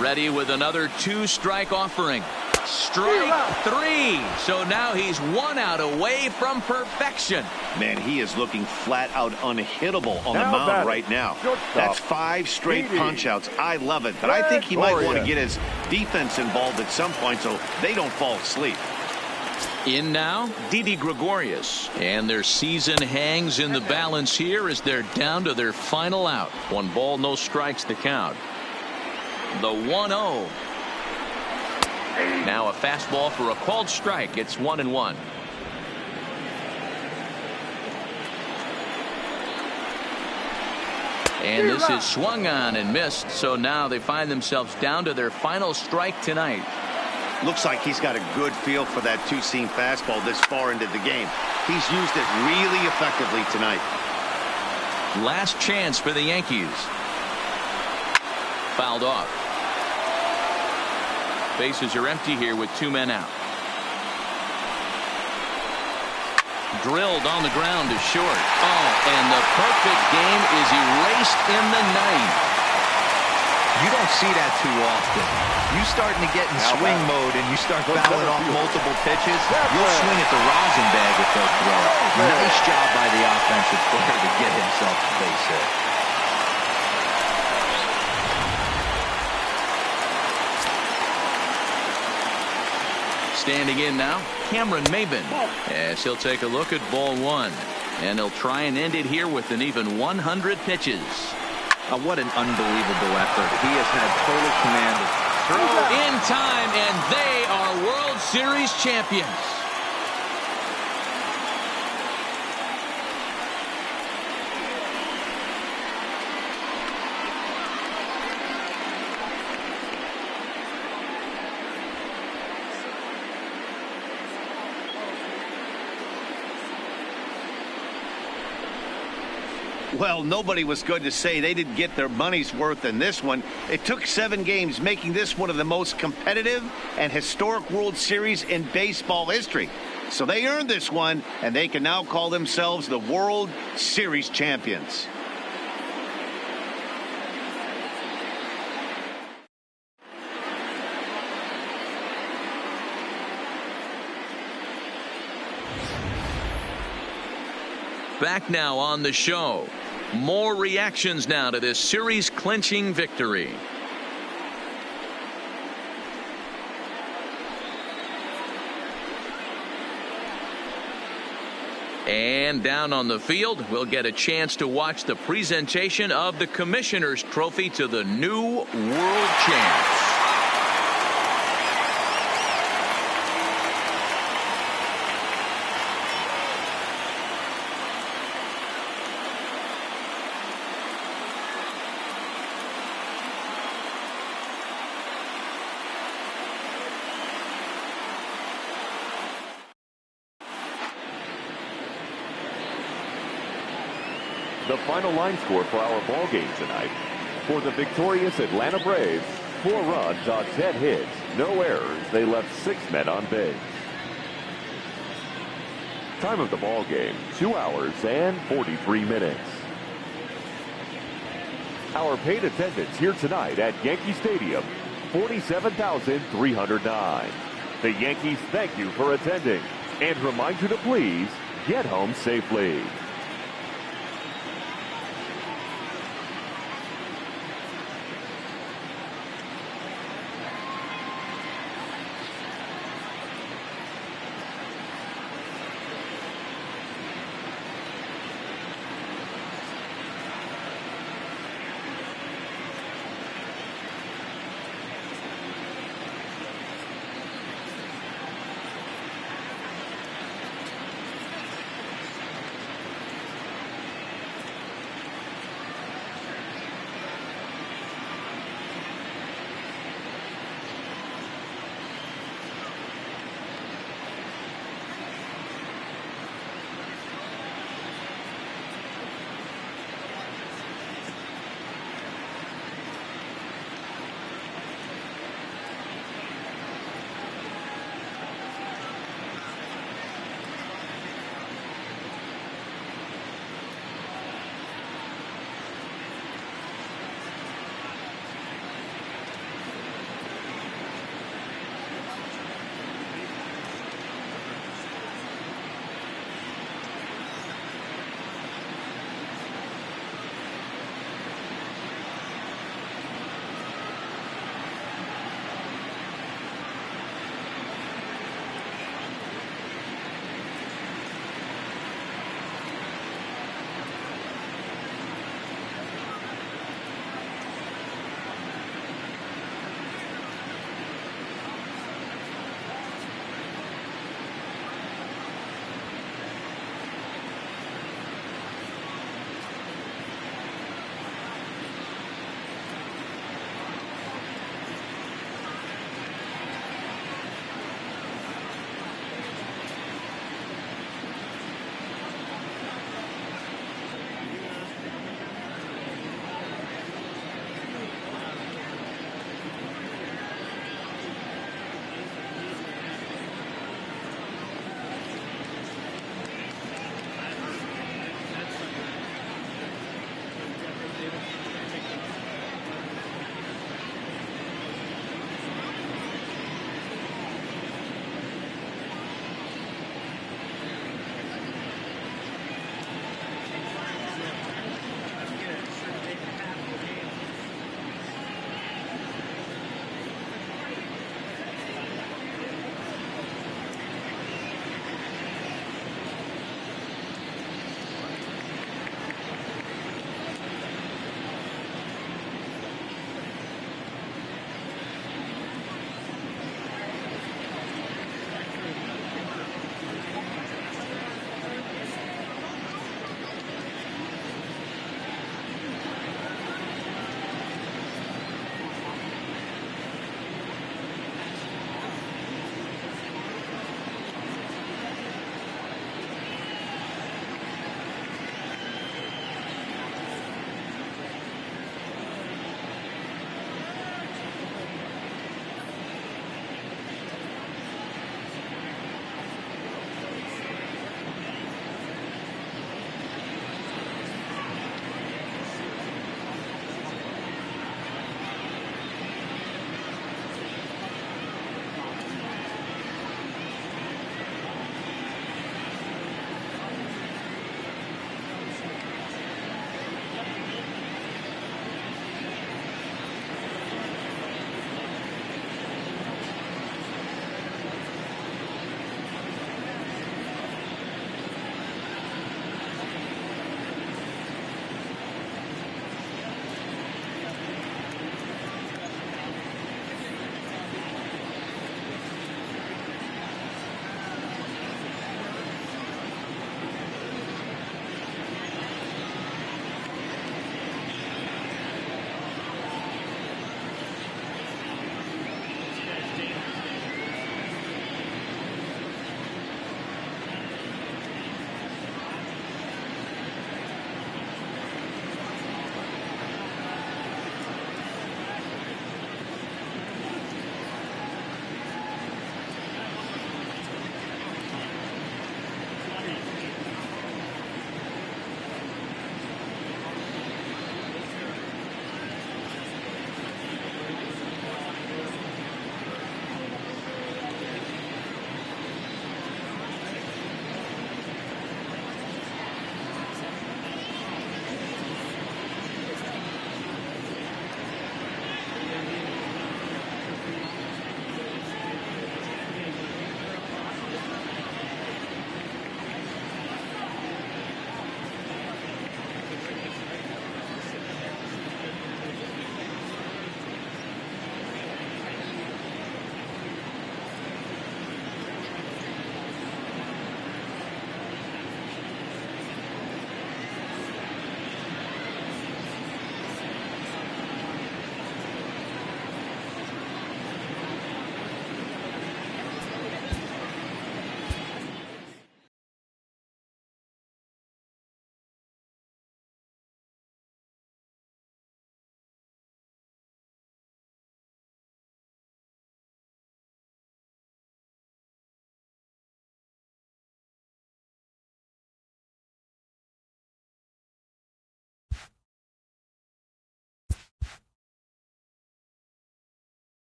Ready with another 2-strike offering. Strike 3. So now he's 1 out away from perfection. Man, he is looking flat out unhittable on the mound right now. That's 5 straight punch-outs. I love it, but I think he might want to get his defense involved at some point so they don't fall asleep. In now, Didi Gregorius. And their season hangs in the balance here as they're down to their final out. 1 ball, no strikes to count. The 1-0. Now a fastball for a called strike. It's 1-1. And this is swung on and missed. So now they find themselves down to their final strike tonight. Looks like he's got a good feel for that 2-seam fastball this far into the game. He's used it really effectively tonight. Last chance for the Yankees. Fouled off. Bases are empty here with 2 men out. Drilled on the ground to short. Oh, and the perfect game is erased in the 9th. You don't see that too often. You starting to get in swing mode and you start fouling off multiple pitches, you'll swing at the rosin bag if they'll throw. Nice job by the offensive player to get himself a base hit. Standing in now, Cameron Maybin, as he'll take a look at ball 1. And he'll try and end it here with an even 100 pitches. What an unbelievable effort. He has had total command of throw in time, and they are World Series champions. Well, nobody was good to say they didn't get their money's worth in this one. It took 7 games, making this one of the most competitive and historic World Series in baseball history. So they earned this one, and they can now call themselves the World Series champions. Back now on the show. More reactions now to this series-clinching victory. And down on the field, we'll get a chance to watch the presentation of the Commissioner's Trophy to the new world champs. The final line score for our ball game tonight. For the victorious Atlanta Braves, 4 runs on 10 hits, no errors. They left 6 men on base. Time of the ball game, 2 hours and 43 minutes. Our paid attendance here tonight at Yankee Stadium, 47,309. The Yankees thank you for attending and remind you to please get home safely.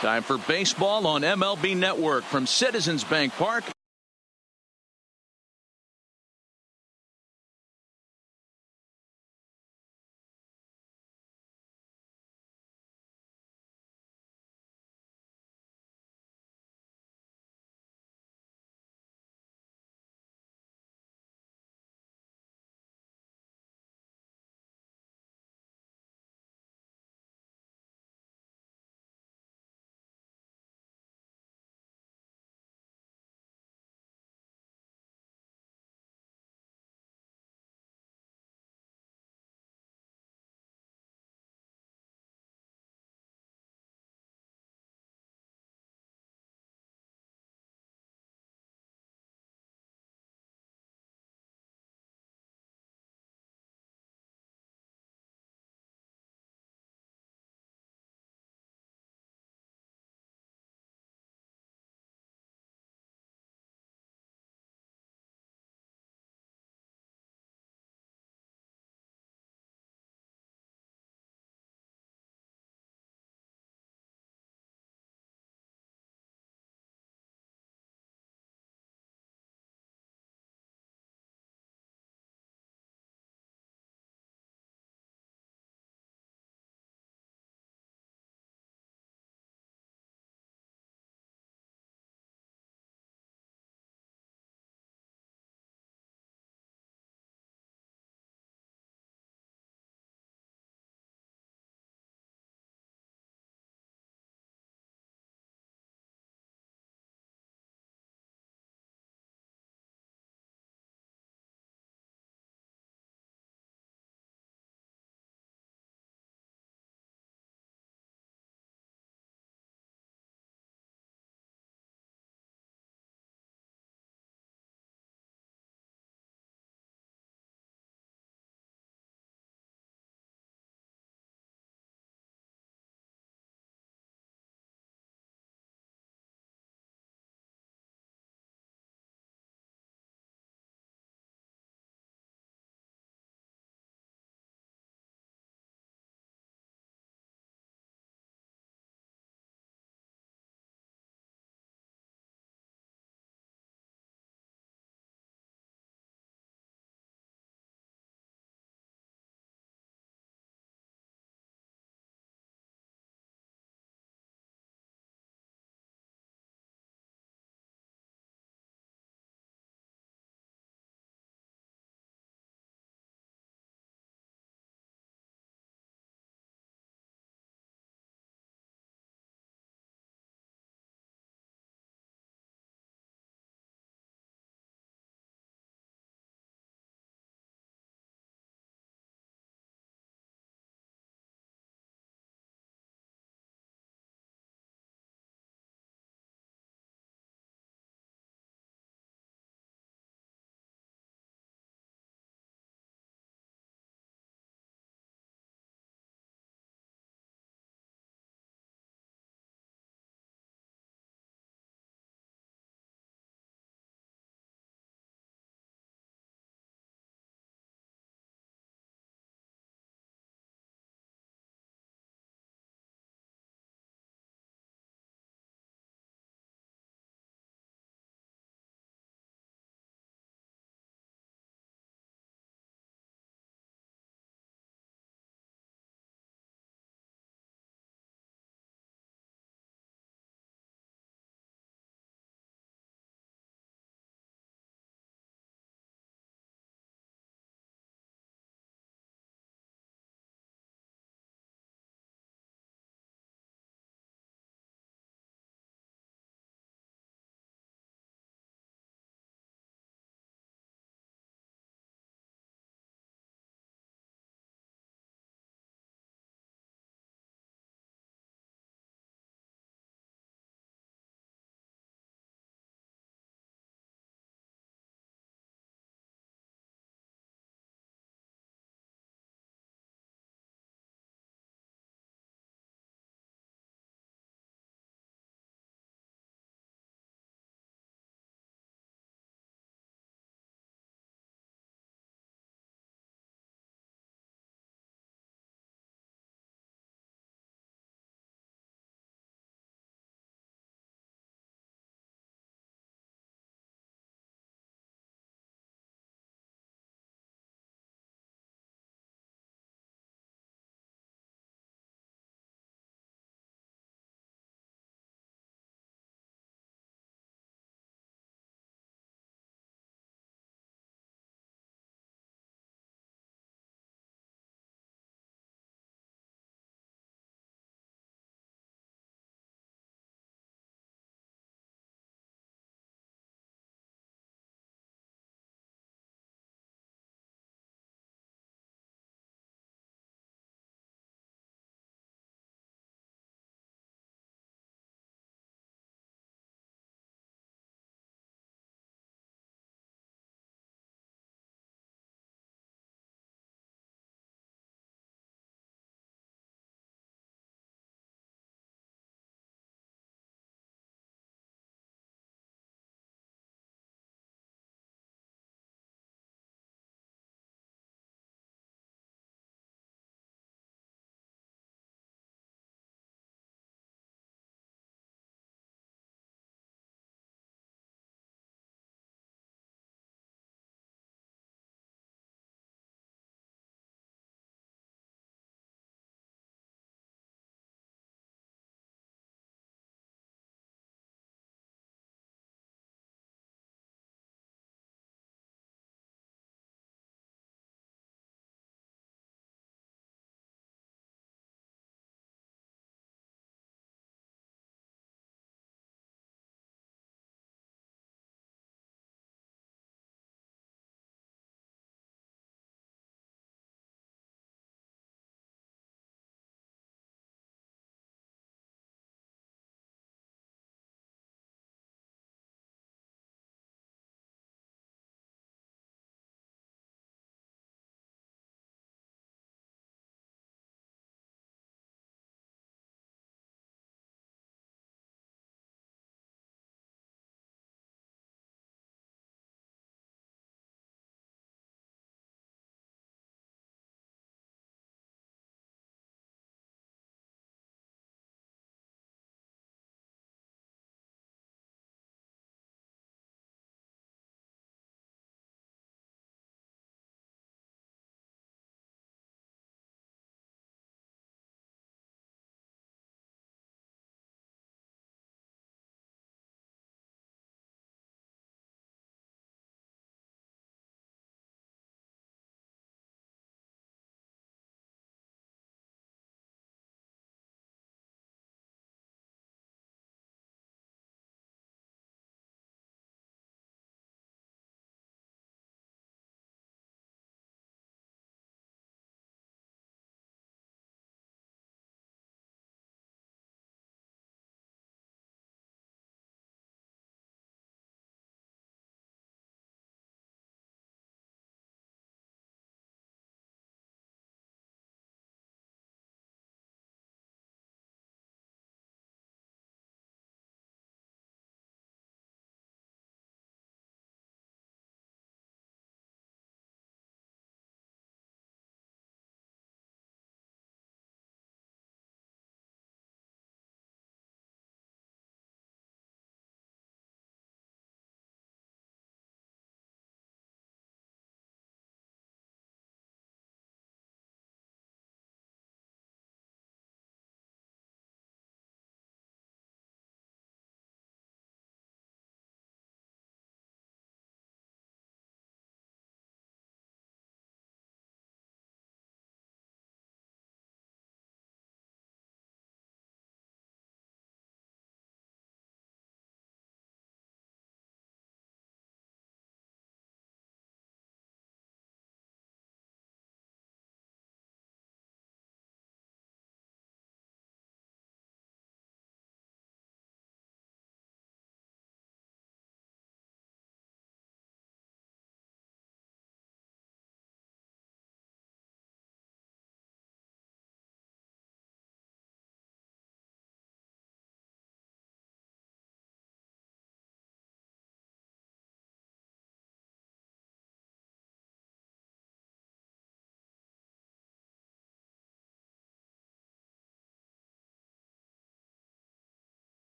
Time for baseball on MLB Network from Citizens Bank Park.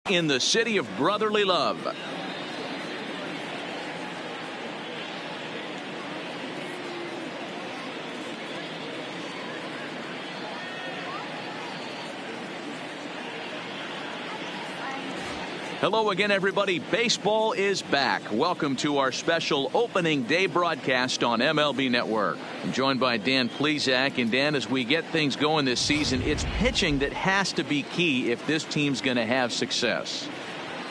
In the city of brotherly love. Hello again, everybody. Baseball is back. Welcome to our special opening day broadcast on MLB Network. I'm joined by Dan Plesac. And Dan, as we get things going this season, it's pitching that has to be key if this team's going to have success.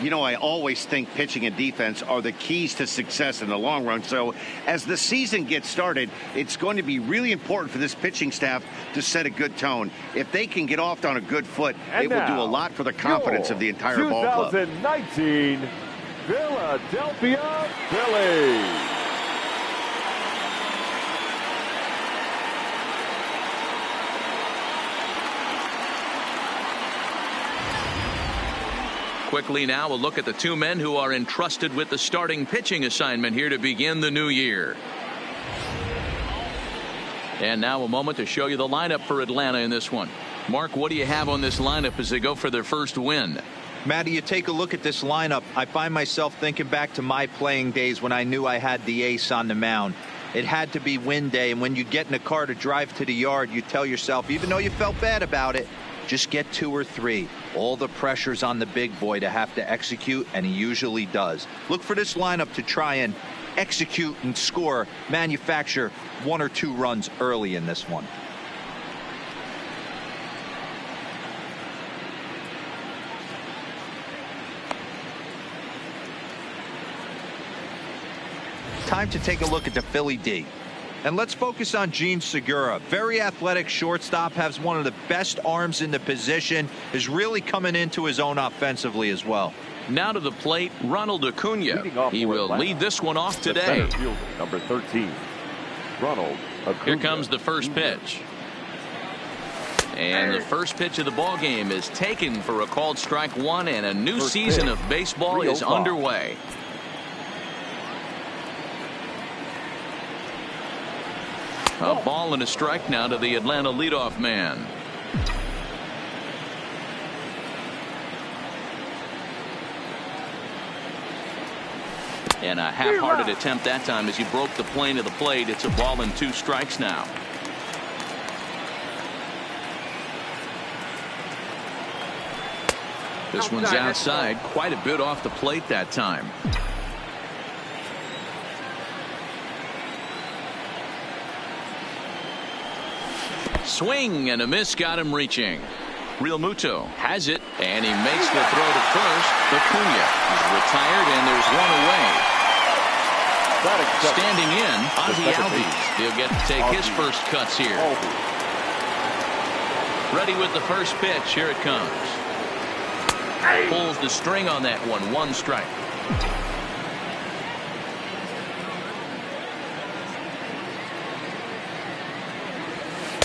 You know, I always think pitching and defense are the keys to success in the long run. So as the season gets started, it's going to be really important for this pitching staff to set a good tone. If they can get off on a good foot, it will do a lot for the confidence of the entire ball club. 2019 Philadelphia Phillies. Quickly now, a look at the two men who are entrusted with the starting pitching assignment here to begin the new year. And now a moment to show you the lineup for Atlanta in this one. Mark, what do you have on this lineup as they go for their first win? Matty, you take a look at this lineup. I find myself thinking back to my playing days when I knew I had the ace on the mound. It had to be win day, and when you get in a car to drive to the yard, you tell yourself, even though you felt bad about it, just get 2 or 3. All the pressure's on the big boy to have to execute, and he usually does. Look for this lineup to try and execute and score, manufacture 1 or 2 runs early in this one. Time to take a look at the Philly D. And let's focus on Gene Segura. Very athletic shortstop, has one of the best arms in the position, is really coming into his own offensively as well. Now to the plate, Ronald Acuna. He will lead this one off today. The center fielder, number 13, Ronald Acuna. Here comes the first pitch. And the first pitch of the ball game is taken for a called strike 1, and a new season of baseball is underway. A ball and a strike now to the Atlanta leadoff man. And a half-hearted attempt that time as he broke the plane of the plate. It's a ball and 2 strikes now. This one's outside, quite a bit off the plate that time. Swing and a miss, got him reaching. Real Muto has it, and he makes the throw to first. Acuna is retired, and there's one away. Standing in, Ozzie Albies. He'll get to take his first cuts here. Ready with the first pitch. Here it comes. Pulls the string on that one. 1 strike.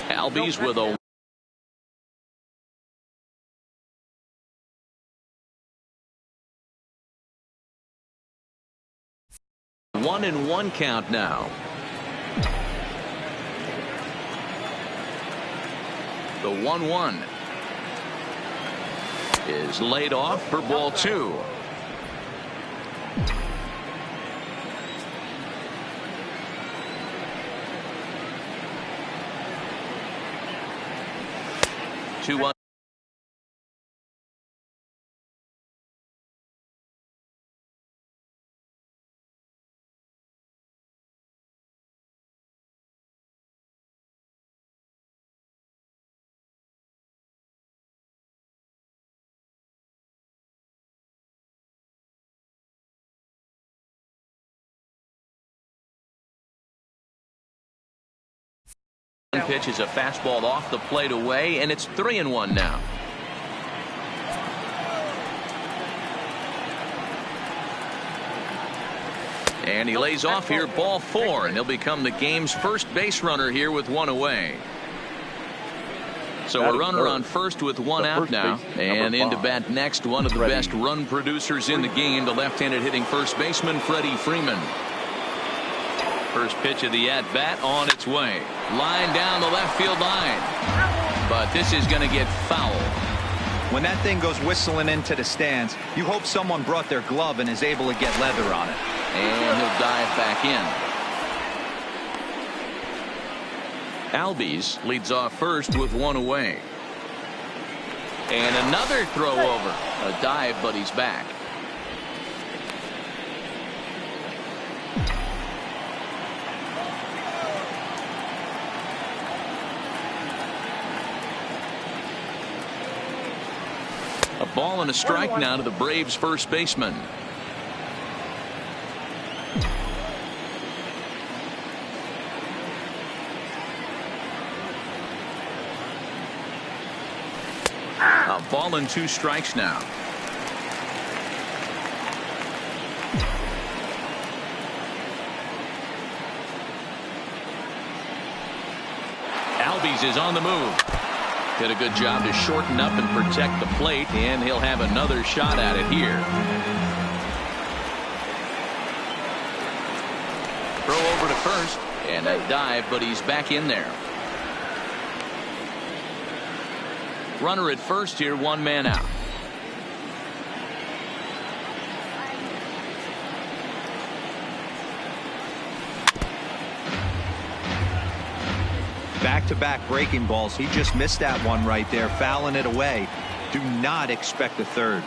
Albies with a 1-1 count now. The 1-1 is laid off for ball 2. Two. Pitch is a fastball off the plate away, and it's 3-1 now. And he lays off here, ball 4, and he'll become the game's first base runner here with 1 away. So a runner on first with 1 out now, and into bat next, one of the best run producers in the game, the left-handed hitting first baseman Freddie Freeman. First pitch of the at-bat on its way. Line down the left field line. But this is going to get foul. When that thing goes whistling into the stands, you hope someone brought their glove and is able to get leather on it. And he'll dive back in. Albies leads off first with one away. And another throw over. A dive, but he's back. A ball and a strike now to the Braves first baseman. A ball and 2 strikes now. Albies is on the move. Did a good job to shorten up and protect the plate, and he'll have another shot at it here. Throw over to first, and a dive, but he's back in there. Runner at first here, 1 man out. Back-to-back breaking balls. He just missed that one right there, fouling it away. Do not expect a third.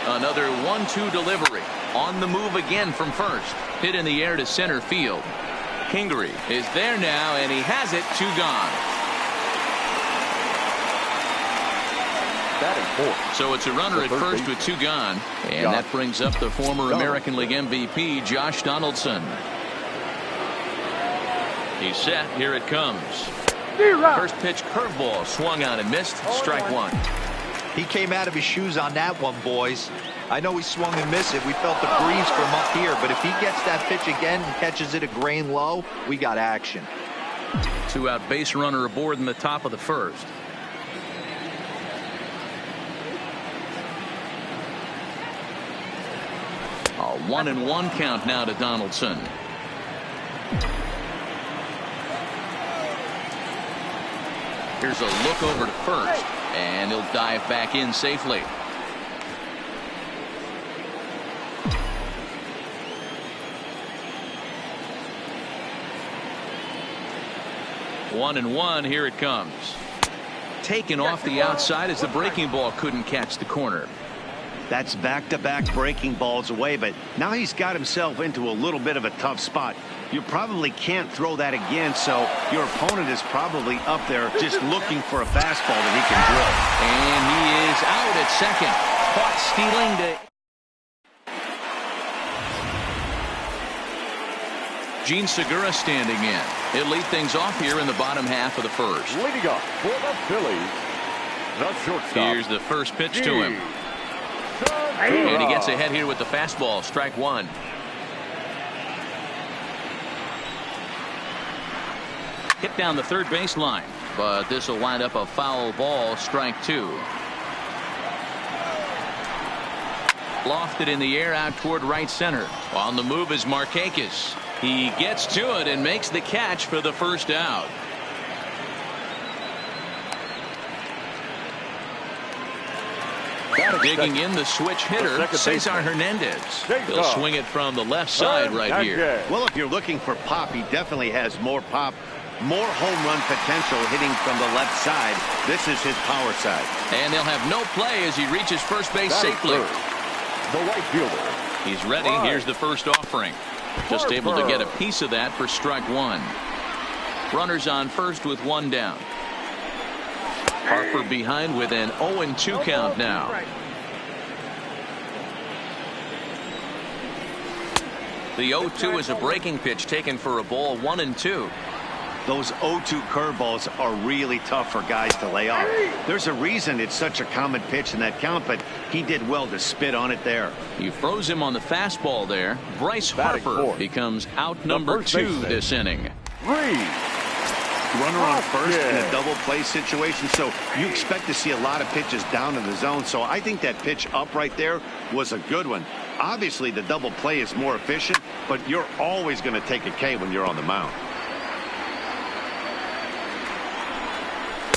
Another 1-2 delivery. On the move again from first. Hit in the air to center field. Kingery is there now, and he has it. 2 gone. So it's a runner at first with 2 gone. And that brings up the former American League MVP, Josh Donaldson. He's set. Here it comes. First pitch curveball swung on and missed. Strike 1. He came out of his shoes on that one, boys. I know he swung and missed it. We felt the breeze from up here, but if he gets that pitch again and catches it a grain low, we got action. 2-out base runner aboard in the top of the first. A 1-1 count now to Donaldson. Here's a look over to first, and he'll dive back in safely. One and one, here it comes. Taken off the outside as the breaking ball couldn't catch the corner. That's back-to-back breaking balls away, but now he's got himself into a little bit of a tough spot. You probably can't throw that again, so your opponent is probably up there just looking for a fastball that he can drill. And he is out at second. Caught stealing to Gene Segura standing in. He'll lead things off here in the bottom half of the first. Leading up for the Phillies, the shortstop. Here's the first pitch to him. And he gets ahead here with the fastball. Strike 1. Hit down the third baseline, but this will wind up a foul ball. Strike 2. Lofted in the air out toward right center. On the move is Markakis. He gets to it and makes the catch for the first out. Digging in the switch hitter, Cesar Hernandez. He'll swing it from the left side right here. Well, if you're looking for pop, he definitely has more pop, more home run potential hitting from the left side. This is his power side. And they'll have no play as he reaches first base safely. The right fielder. He's ready. Here's the first offering. Just able to get a piece of that for strike 1. Runners on first with 1 down. Harper behind with an 0-2 count now. The 0-2 is a breaking pitch taken for a ball. 1-2. Those 0-2 curveballs are really tough for guys to lay off. There's a reason it's such a common pitch in that count, but he did well to spit on it there. You froze him on the fastball there. Bryce Harper becomes out number 2 this inning. Runner on first in a double play situation, so you expect to see a lot of pitches down in the zone. So I think that pitch up right there was a good one. Obviously the double play is more efficient, but you're always going to take a K when you're on the mound.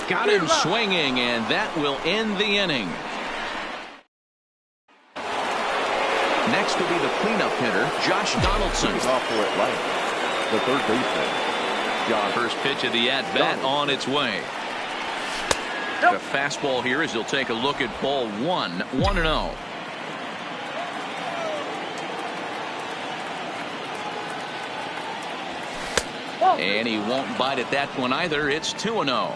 Got him swinging, and that will end the inning. Next will be the cleanup hitter, Josh Donaldson. Off for Atlanta, the third baseman, John. First pitch of the at-bat on its way. The fastball here as he'll take a look at ball one. 1-0. And he won't bite at that one either. It's 2-0.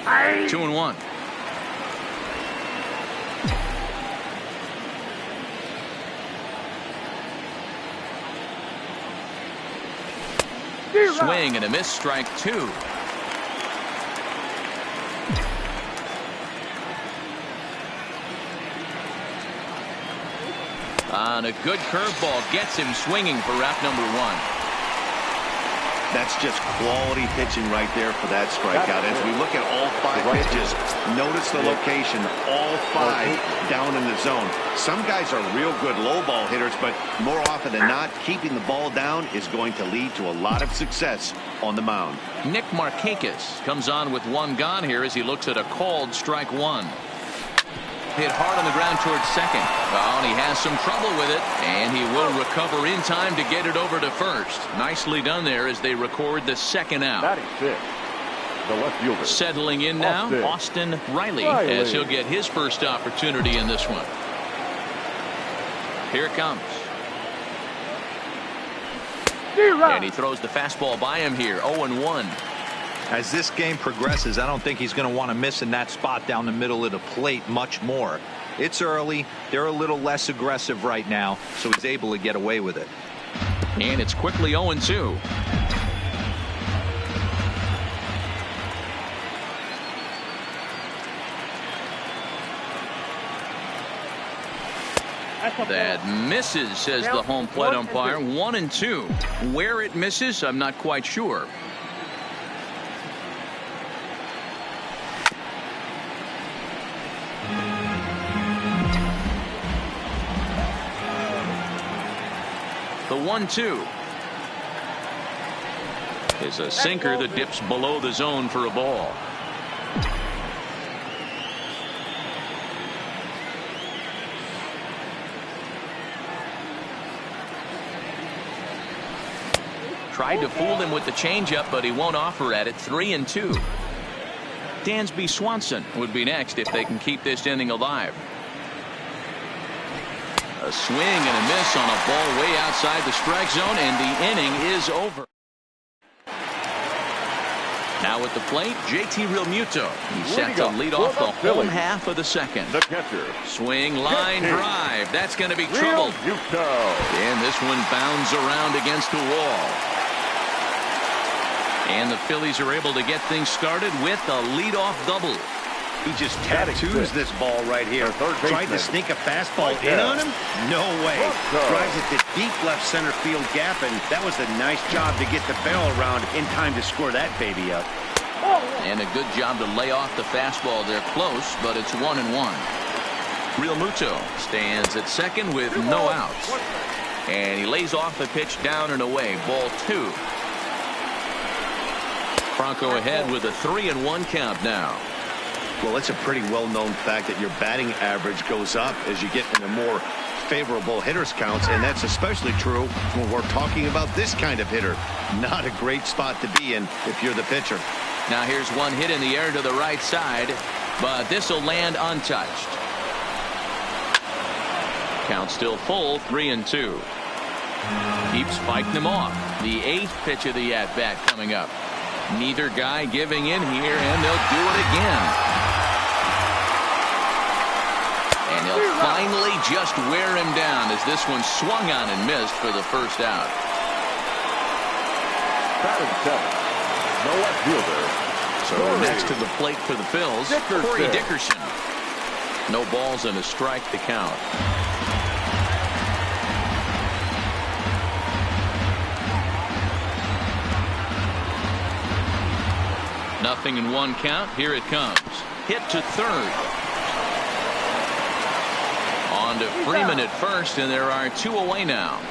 Hey. 2-1. Swing and a miss, strike two. On a good curveball gets him swinging for route number one. That's just quality pitching right there for that strikeout. As we look at all five pitches, notice the location, all five down in the zone. Some guys are real good low ball hitters, but more often than not, keeping the ball down is going to lead to a lot of success on the mound. Nick Markakis comes on with one gone here as he looks at a called strike one. Hit hard on the ground towards second. Oh, and he has some trouble with it, and he will recover in time to get it over to first. Nicely done there as they record the second out. Batting six, the left fielder. Settling in now, Austin Riley, as he'll get his first opportunity in this one. Here it comes. And he throws the fastball by him here. 0-1. As this game progresses, I don't think he's going to want to miss in that spot down the middle of the plate much more. It's early. They're a little less aggressive right now, so he's able to get away with it. And it's quickly 0-2. That misses, says the home plate umpire. 1-2. Where it misses, I'm not quite sure. The 1-2 is a sinker that dips below the zone for a ball. Tried to fool him with the changeup, but he won't offer at it. 3-2. Dansby Swanson would be next if they can keep this inning alive. A swing and a miss on a ball way outside the strike zone, and the inning is over. Now at the plate, JT Realmuto. He's set to lead off the home half of the second. The catcher. Swing, line drive. That's going to be trouble. And this one bounds around against the wall. And the Phillies are able to get things started with a leadoff double. He just tattoos this ball right here. Tried to sneak a fastball in on him? No way. Drives it to deep left center field gap, and that was a nice job to get the barrel around in time to score that baby up. And a good job to lay off the fastball. They're close, but it's 1-1. Realmuto stands at second with no outs. And he lays off the pitch down and away. Ball two. Franco ahead with a 3-1 count now. Well, it's a pretty well-known fact that your batting average goes up as you get into more favorable hitters counts, and that's especially true when we're talking about this kind of hitter. Not a great spot to be in if you're the pitcher. Now here's one hit in the air to the right side, but this will land untouched. Count still full, 3-2. Keeps fighting him off. The 8th pitch of the at-bat coming up. Neither guy giving in here, and they'll do it again. And he'll finally just wear him down as this one swung on and missed for the first out. Batting seven, the left fielder. So next to the plate for the Phils, Corey Dickerson. No balls and a strike to count. Nothing in one count. Here it comes. Hit to third. On to Freeman at first, and there are two away now.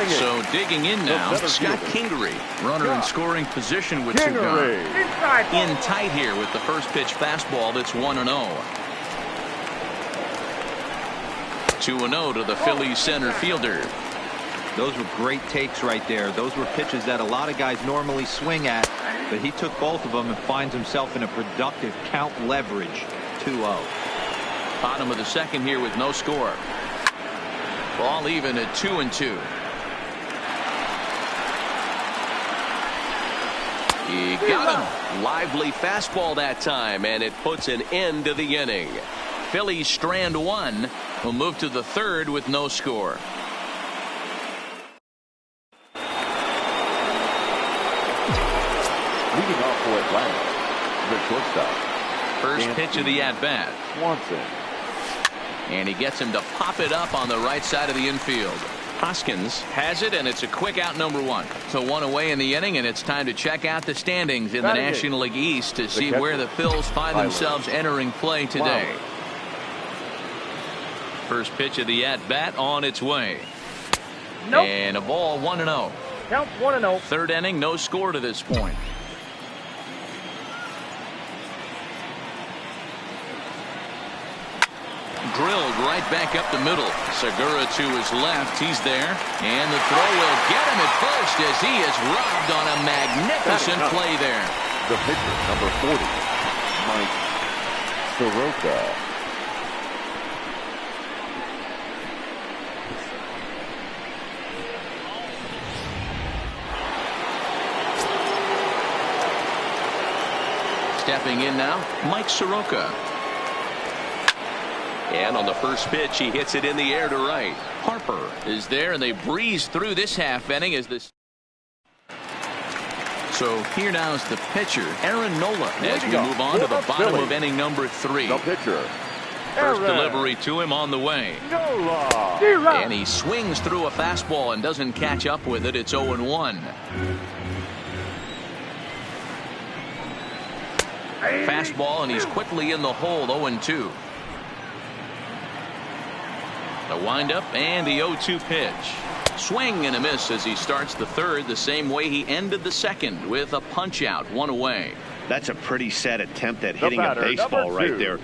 So digging in now, Scott Kingery, runner in scoring position with 2 gone. In tight here with the first pitch fastball that's 1-0. 2-0 to the Phillies center fielder. Those were great takes right there. Those were pitches that a lot of guys normally swing at, but he took both of them and finds himself in a productive count leverage. 2-0. Bottom of the second here with no score. Ball even at 2-2. He got him. Lively fastball that time, and it puts an end to the inning. Phillies strand 1. Will move to the third with no score. Leading off for Atlanta, the shortstop. First pitch of the at-bat. Swanson. And he gets him to pop it up on the right side of the infield. Hoskins has it, and it's a quick out, number 1. So 1 away in the inning, and it's time to check out the standings in the National League East to see where the Phils find themselves entering play today. First pitch of the at-bat on its way. Nope. And a ball, 1-0. Count 1-0. Third inning, no score to this point. Drilled right back up the middle. Segura to his left. He's there. And the throw will get him at first as he is robbed on a magnificent play there. The pitcher, number 40, Mike Soroka. Stepping in now, Mike Soroka. And on the first pitch, he hits it in the air to right. Harper is there, and they breeze through this half inning as this. So here now is the pitcher, Aaron Nola, as we move on to the bottom of inning number 3. The pitcher, First delivery to him on the way. Nola. And he swings through a fastball and doesn't catch up with it. It's 0-1. Fastball, and he's quickly in the hole. 0-2. The windup and the 0-2 pitch. Swing and a miss as he starts the third the same way he ended the second, with a punch out, 1 away. That's a pretty sad attempt at hitting a baseball right there.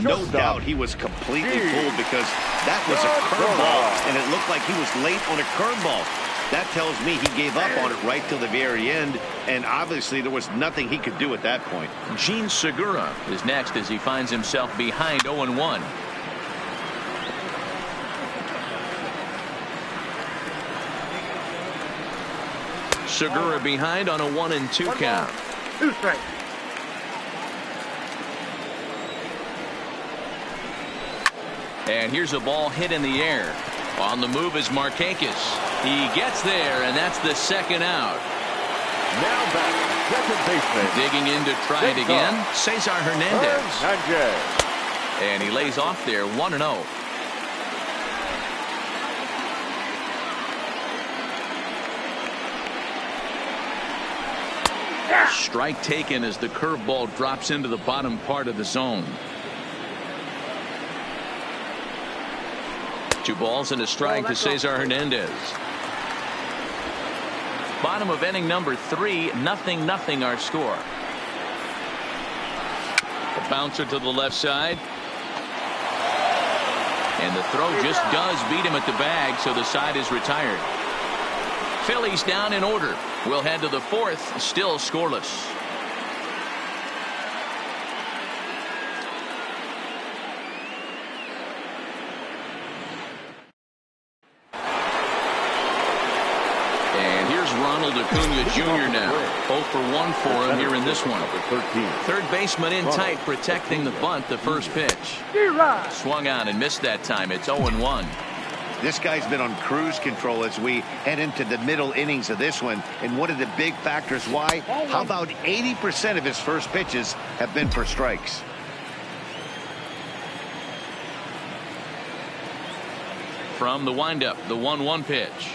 No doubt he was completely fooled because that was a curveball, and it looked like he was late on a curveball. That tells me he gave up on it right till the very end, and obviously there was nothing he could do at that point. Gene Segura is next as he finds himself behind 0-1. Segura behind on a 1-2 count. 2 strikes. And here's a ball hit in the air. On the move is Markakis. He gets there, and that's the second out. Now back, second baseman. Digging in to try it again, Cesar Hernandez. And he lays off there, 1-0. Strike taken as the curveball drops into the bottom part of the zone. 2 balls and a strike to Cesar Hernandez. Bottom of inning number 3, 0-0 our score. A bouncer to the left side. And the throw just does beat him at the bag, so the side is retired. Phillies down in order. We'll head to the 4th, still scoreless. And here's Ronald Acuna Jr. now. 0 for 1 for him here in this one. Third baseman in tight, protecting the bunt, the first pitch. Swung on and missed that time. It's 0-1. This guy's been on cruise control as we head into the middle innings of this one. And one of the big factors why, how about 80% of his first pitches have been for strikes? From the windup, the 1-1 pitch.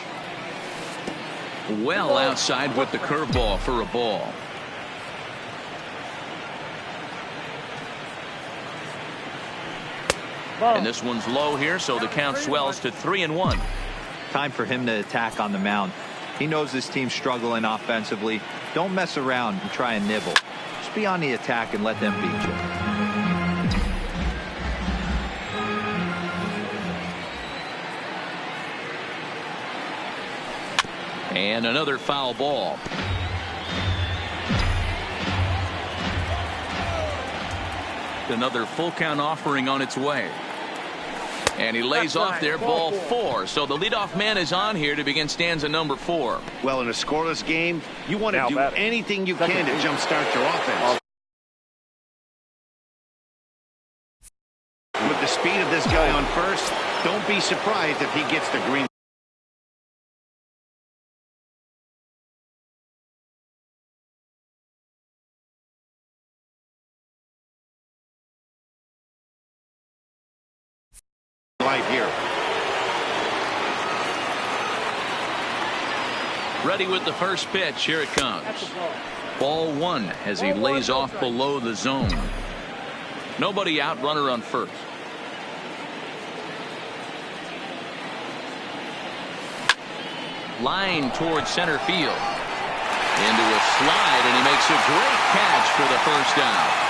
Well outside with the curveball for a ball. And this one's low here, so the count swells to 3-1. Time for him to attack on the mound. He knows this team's struggling offensively. Don't mess around and try and nibble. Just be on the attack and let them beat you. And another foul ball. Another full count offering on its way. And he lays off there, ball 4. So the leadoff man is on here to begin stanza number 4. Well, in a scoreless game, you want to do anything you can to jumpstart your offense. With the speed of this guy on first, don't be surprised if he gets the green. Light here. Ready with the first pitch. Here it comes. Ball 1 as he lays off below the zone. Nobody out, runner on first. Line towards center field. Into a slide, and he makes a great catch for the first out.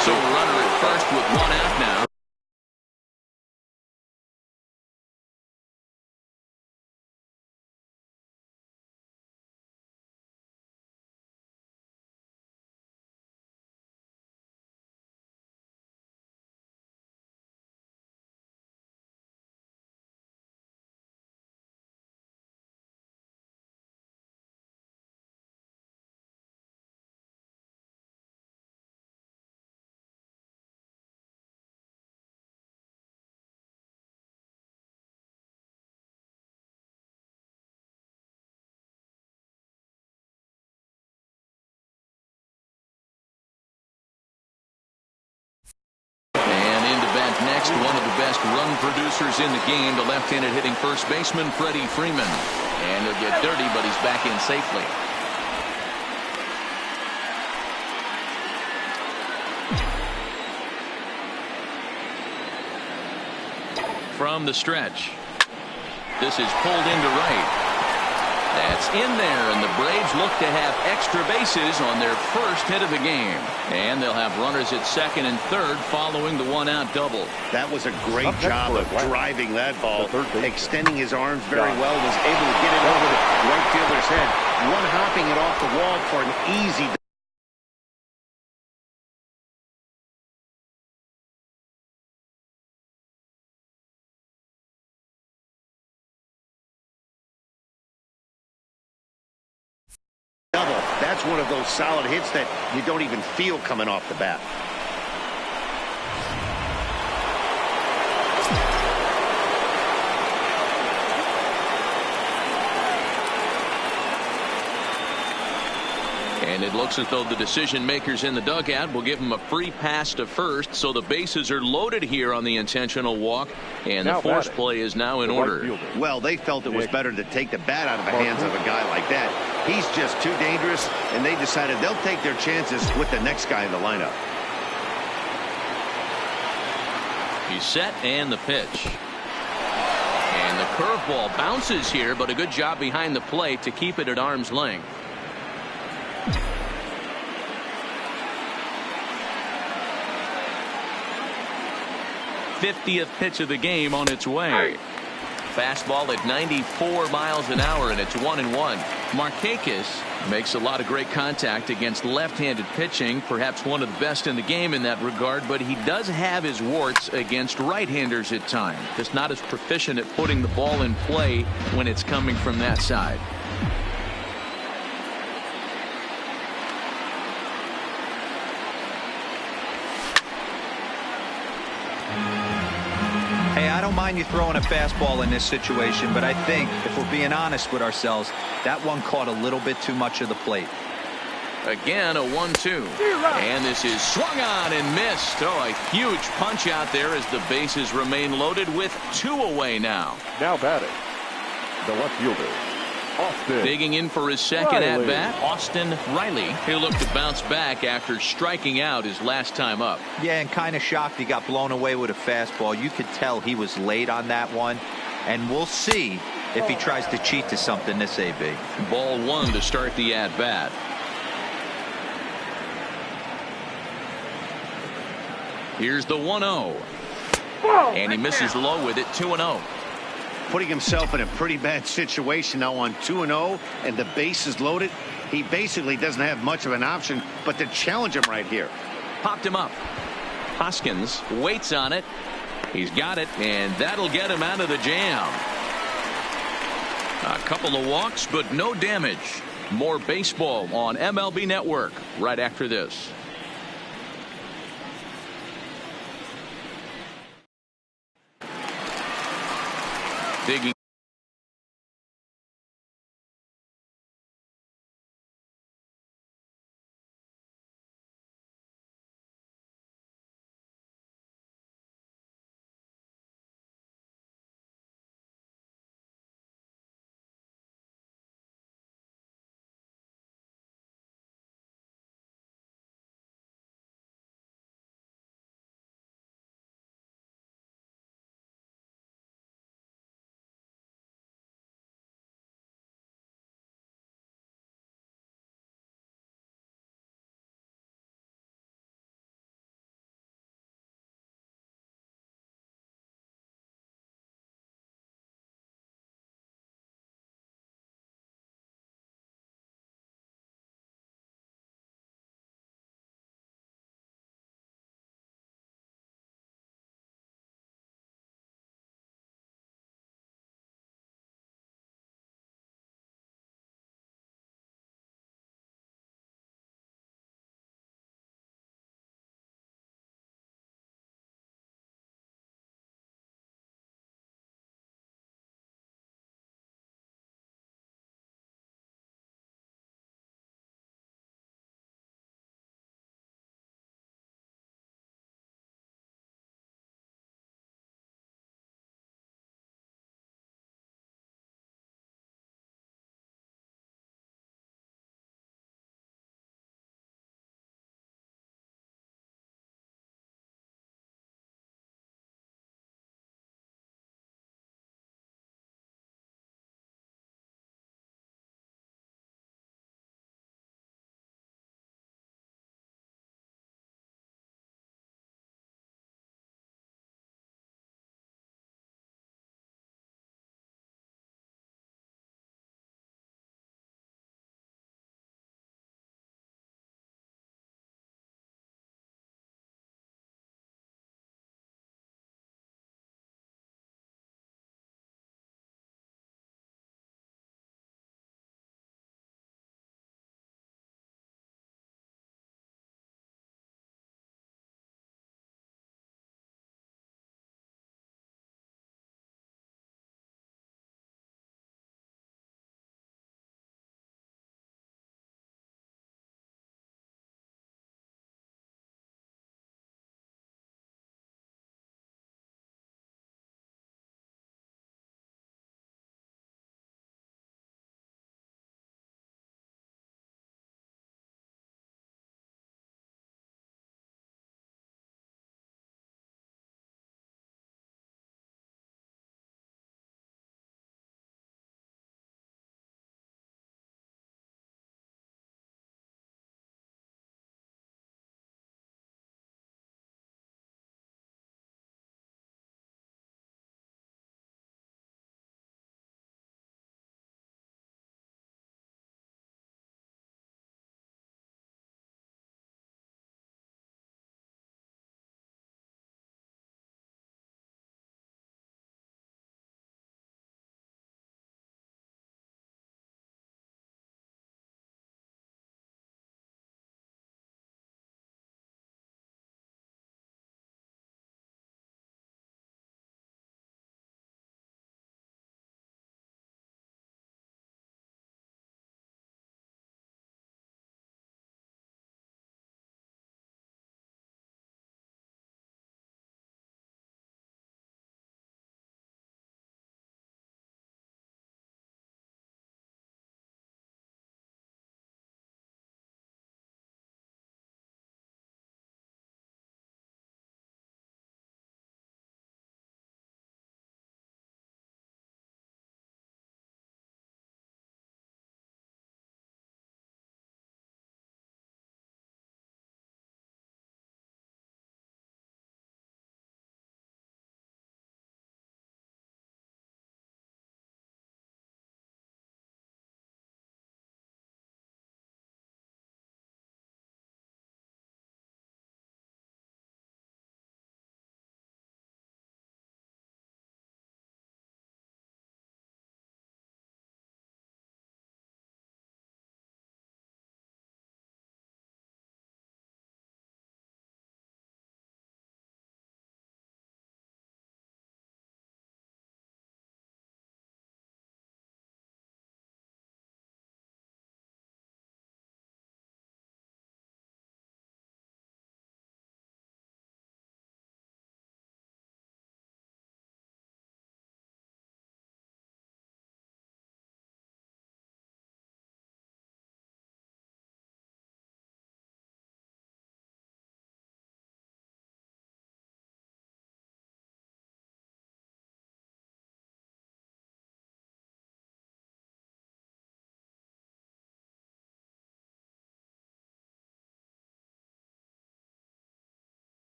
So a runner at first with 1 out now. Next, one of the best run producers in the game, the left-handed hitting first baseman, Freddie Freeman. And he'll get dirty, but he's back in safely. From the stretch. This is pulled into right. That's in there, and the Braves look to have extra bases on their first hit of the game. And they'll have runners at second and third following the 1-out double. That was a great job of driving that ball, extending his arms very well, was able to get it over the right fielder's head, one-hopping it off the wall for an easy double. That's one of those solid hits that you don't even feel coming off the bat. And it looks as though the decision makers in the dugout will give him a free pass to first, so the bases are loaded here on the intentional walk, and the force play is now in order. Well, they felt it was better to take the bat out of the hands of a guy like that. He's just too dangerous, and they decided they'll take their chances with the next guy in the lineup. He's set, and the pitch. And the curveball bounces here, but a good job behind the plate to keep it at arm's length. 50th pitch of the game on its way. Fastball at 94 miles an hour, and it's 1-1. Markakis makes a lot of great contact against left-handed pitching, perhaps one of the best in the game in that regard, but he does have his warts against right-handers at times. Just not as proficient at putting the ball in play when it's coming from that side. Hey, I don't mind you throwing a fastball in this situation, but I think if we're being honest with ourselves, that one caught a little bit too much of the plate. Again, a 1-2. And this is swung on and missed. Oh, a huge punch out there as the bases remain loaded with 2 away now. Now batting, the left fielder, Austin Digging in for his second Riley. at-bat, Austin Riley. He'll look to bounce back after striking out his last time up. Yeah, and kind of shocked he got blown away with a fastball. You could tell he was late on that one. And we'll see if he tries to cheat to something this AB. Ball one to start the at-bat. Here's the 1-0. And he misses low with it, 2-0. Putting himself in a pretty bad situation now on 2-0, and the base is loaded. He basically doesn't have much of an option but to challenge him right here. Popped him up. Hoskins waits on it. He's got it, and that'll get him out of the jam. A couple of walks, but no damage. More baseball on MLB Network right after this. Digging.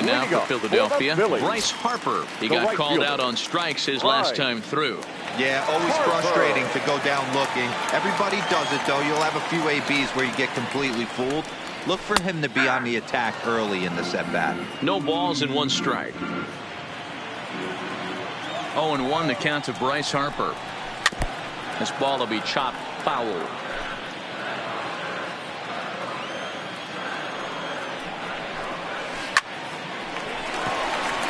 now for Philadelphia, Bryce Harper. He got called out on strikes his last time through. Yeah, always frustrating to go down looking. Everybody does it, though. You'll have a few ABs where you get completely fooled. Look for him to be on the attack early in this at-bat. No balls and 1 strike. 0-1 the count to Bryce Harper. This ball will be chopped foul.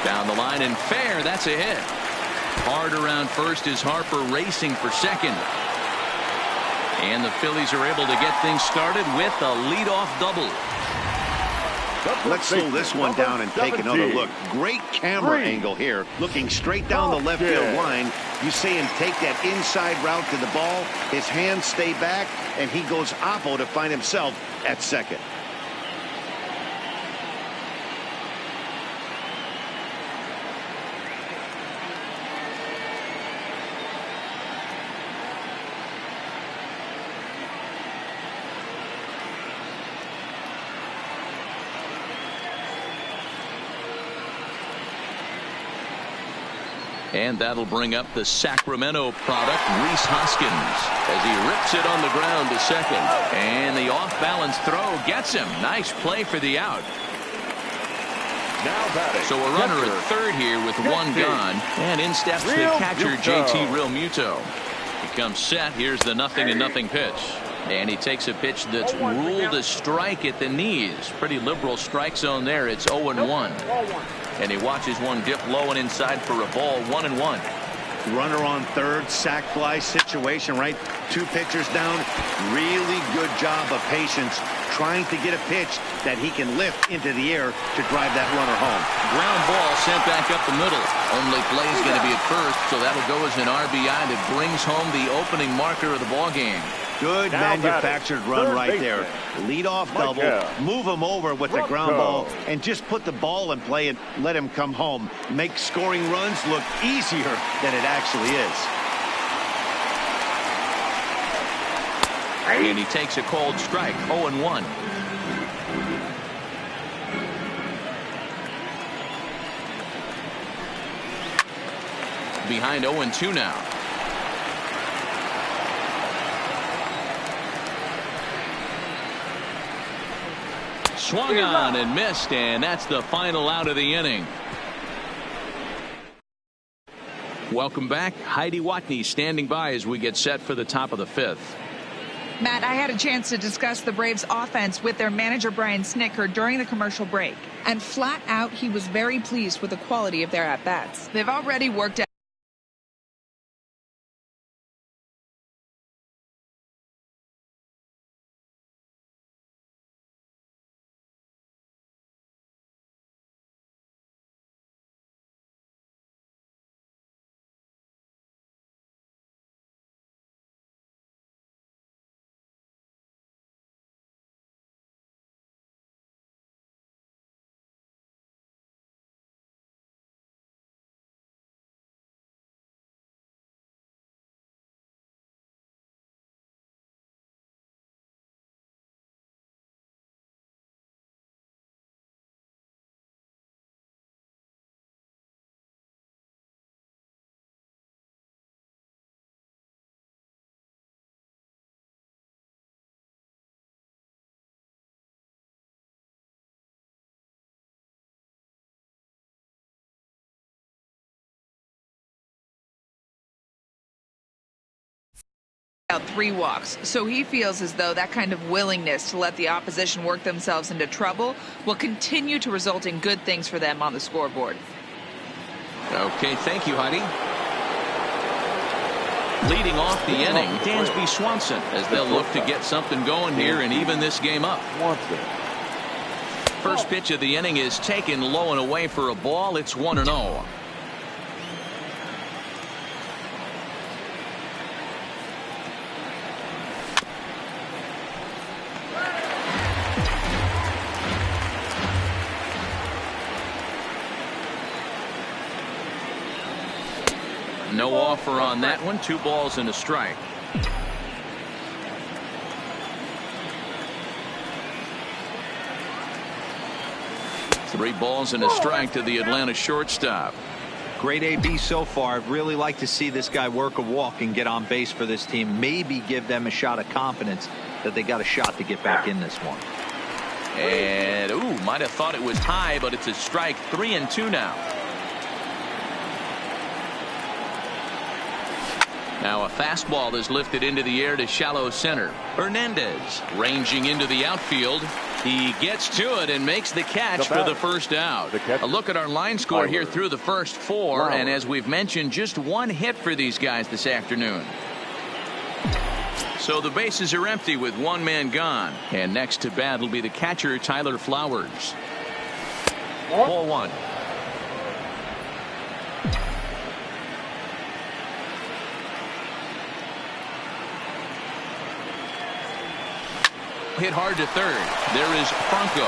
Down the line and fair. That's a hit. Hard around first as Harper racing for second. And the Phillies are able to get things started with a leadoff double. Let's slow this one down and take another look. Great camera angle here. Looking straight down the left field line. You see him take that inside route to the ball. His hands stay back, and he goes oppo to find himself at second. And that'll bring up the Sacramento product, Rhys Hoskins, as he rips it on the ground to second. And the off-balance throw gets him. Nice play for the out. So a runner at third here with 1 gone. And in steps the catcher, JT Realmuto. He comes set. Here's the 0-0 pitch. And he takes a pitch that's ruled a strike at the knees. Pretty liberal strike zone there. It's 0-1. And he watches one dip low and inside for a ball. 1-1. Runner on third, sac fly situation, right? 2 pitchers down. Really good job of patience, trying to get a pitch that he can lift into the air to drive that runner home. Ground ball sent back up the middle. Only play is going to be at first, so that'll go as an RBI that brings home the opening marker of the ball game. Good manufactured run right there. Lead off double, move him over with the ground ball, and just put the ball in play and let him come home. Make scoring runs look easier than it actually is. And he takes a cold strike. 0-1. Behind 0-2 now. Swung on and missed, and that's the final out of the inning. Welcome back. Heidi Watney standing by as we get set for the top of the 5th. Matt, I had a chance to discuss the Braves offense with their manager Brian Snitker during the commercial break. And flat out, he was very pleased with the quality of their at-bats. They've already worked out out 3 walks, so he feels as though that kind of willingness to let the opposition work themselves into trouble will continue to result in good things for them on the scoreboard. Okay, thank you, Heidi. Leading off the inning, Dansby Swanson, as they'll look to get something going here and even this game up. First pitch of the inning is taken low and away for a ball. It's 1-0. No offer on that one. 2 balls and a strike. 3 balls and a strike to the Atlanta shortstop. Great AB so far. I'd really like to see this guy work a walk and get on base for this team. Maybe give them a shot of confidence that they got a shot to get back in this one. And, might have thought it was high, but it's a strike. 3-2 now. Now a fastball is lifted into the air to shallow center. Hernandez ranging into the outfield. He gets to it and makes the catch for the first out. A look at our line score here through the first 4. And as we've mentioned, just 1 hit for these guys this afternoon. So the bases are empty with 1 man gone. And next to bat will be the catcher, Tyler Flowers. Ball 1. Hit hard to third. There is Franco.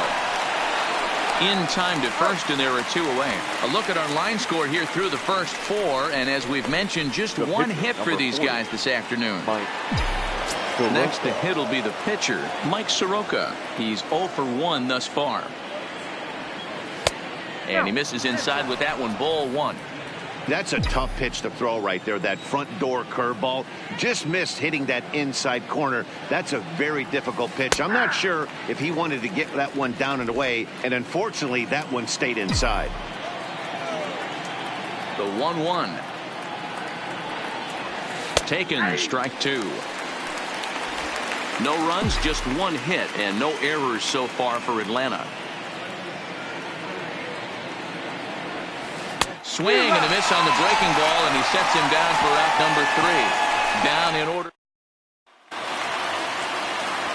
In time to first, and there are 2 away. A look at our line score here through the first 4, and as we've mentioned, just 1 hit for these guys this afternoon. Next to hit will be the pitcher, Mike Soroka. He's 0 for 1 thus far. And he misses inside with that one. Ball 1. That's a tough pitch to throw right there. That front door curveball just missed hitting that inside corner. That's a very difficult pitch. I'm not sure if he wanted to get that one down and away, and unfortunately that one stayed inside. The 1-1. Taken, strike 2. No runs, just 1 hit, and no errors so far for Atlanta. Swing and a miss on the breaking ball, and he sets him down for out number 3. Down in order.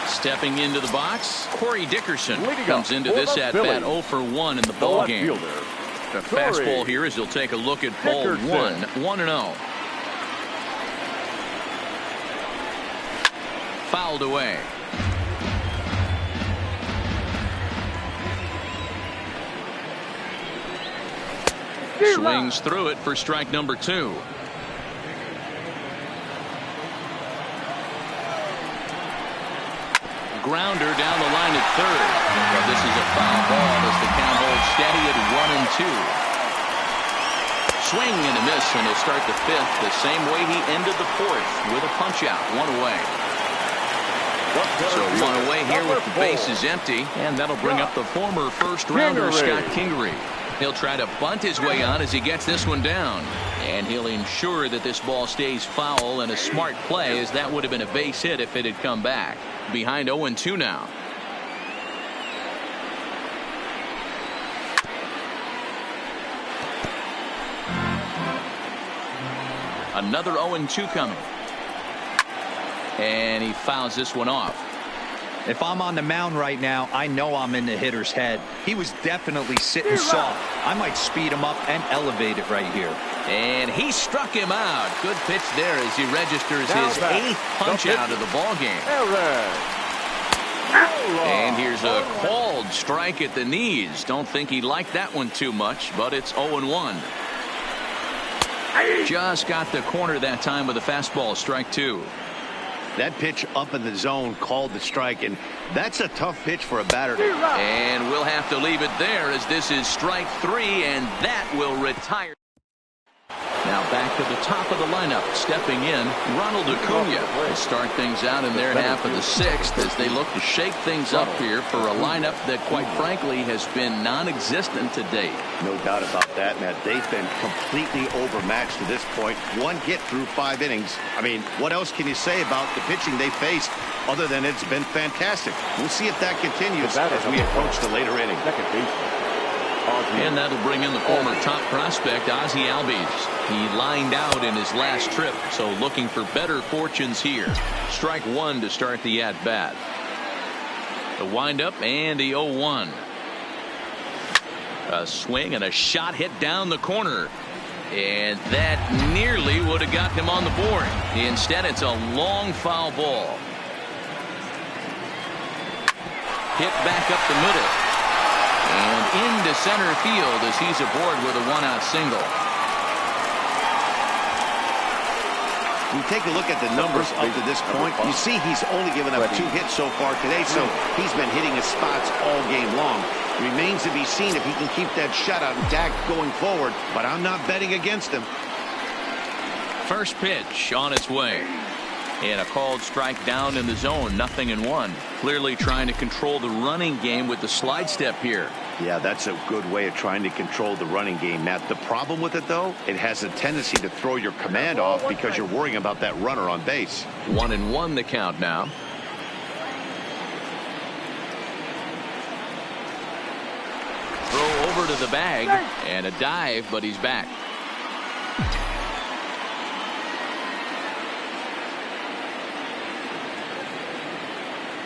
Stepping into the box, Corey Dickerson comes into this at bat 0 for 1 in the ball game. The fastball here as he'll take a look at ball 1, 1-0. Fouled away. Swings through it for strike number 2. Grounder down the line at third. But this is a foul ball as the count holds steady at 1-2. Swing and a miss, and he'll start the 5th the same way he ended the 4th with a punch out. 1 away. So 1 away here with the bases empty, and that'll bring up the former first rounder Scott Kingery. He'll try to bunt his way on as he gets this one down, and he'll ensure that this ball stays foul, and a smart play as that would have been a base hit if it had come back. Behind 0-2 now. Another 0-2 coming. And he fouls this one off. If I'm on the mound right now, I know I'm in the hitter's head. He was definitely sitting soft. I might speed him up and elevate it right here. And he struck him out. Good pitch there as he registers his 8th punch out of the ball game. And here's a called strike at the knees. Don't think he liked that one too much, but it's 0-1. Just got the corner that time with a fastball, strike 2. That pitch up in the zone called the strike, and that's a tough pitch for a batter. And we'll have to leave it there as this is strike 3, and that will retire. Now back to the top of the lineup, stepping in, Ronald Acuna. They start things out in their half of the 6th as they look to shake things up here for a lineup that, quite frankly, has been non-existent to date. No doubt about that, Matt. They've been completely overmatched to this point. 1 hit through 5 innings. I mean, what else can you say about the pitching they faced other than it's been fantastic? We'll see if that continues as we approach the later inning. And that'll bring in the former top prospect, Ozzie Albies. He lined out in his last trip, so looking for better fortunes here. Strike 1 to start the at-bat. The windup and the 0-1. A swing and a shot hit down the corner. And that nearly would have gotten him on the board. Instead, it's a long foul ball. Hit back up the middle. And into center field as he's aboard with a 1-out single. We take a look at the numbers up to this point. You see he's only given up 2 hits so far today, so he's been hitting his spots all game long. Remains to be seen if he can keep that shutout intact going forward, but I'm not betting against him. First pitch on its way. And a called strike down in the zone, 0-1. Clearly trying to control the running game with the slide step here. Yeah, that's a good way of trying to control the running game, Matt. The problem with it, though, it has a tendency to throw your command off because you're worrying about that runner on base. 1-1 the count now. Throw over to the bag and a dive, but he's back.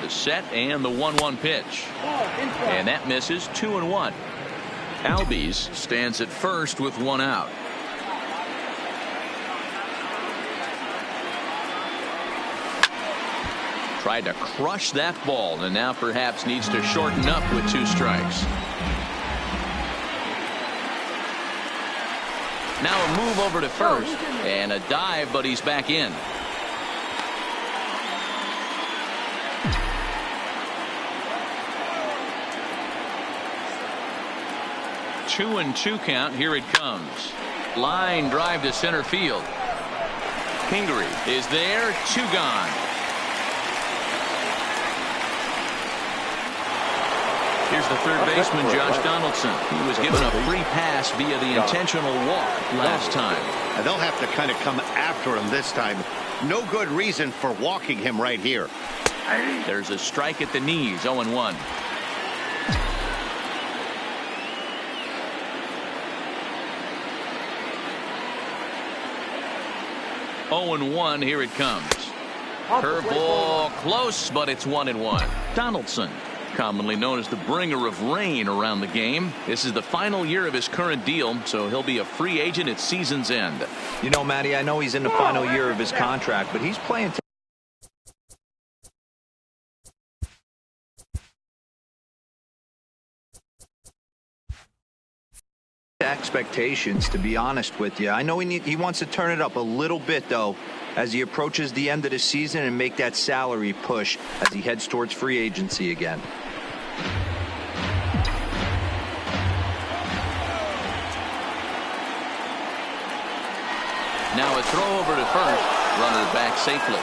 The set and the 1-1 pitch. And that misses. 2-1. Albies stands at first with one out. Tried to crush that ball and now perhaps needs to shorten up with 2 strikes. Now a move over to first and a dive, but he's back in. 2-2 count. Here it comes. Line drive to center field. Pingree is there. 2 gone. Here's the third baseman, Josh Donaldson. He was given a free pass via the intentional walk last time. And they'll have to kind of come after him this time. No good reason for walking him right here. There's a strike at the knees. 0-1. Here it comes. Curveball close, but it's 1-1. Donaldson, commonly known as the bringer of rain around the game. This is the final year of his current deal, so he'll be a free agent at season's end. You know, Matty, I know he's in the final year of his contract, but he's playing expectations, to be honest with you. I know he wants to turn it up a little bit, though, as he approaches the end of the season and make that salary push as he heads towards free agency again. Now a throw over to first. Runner back safely.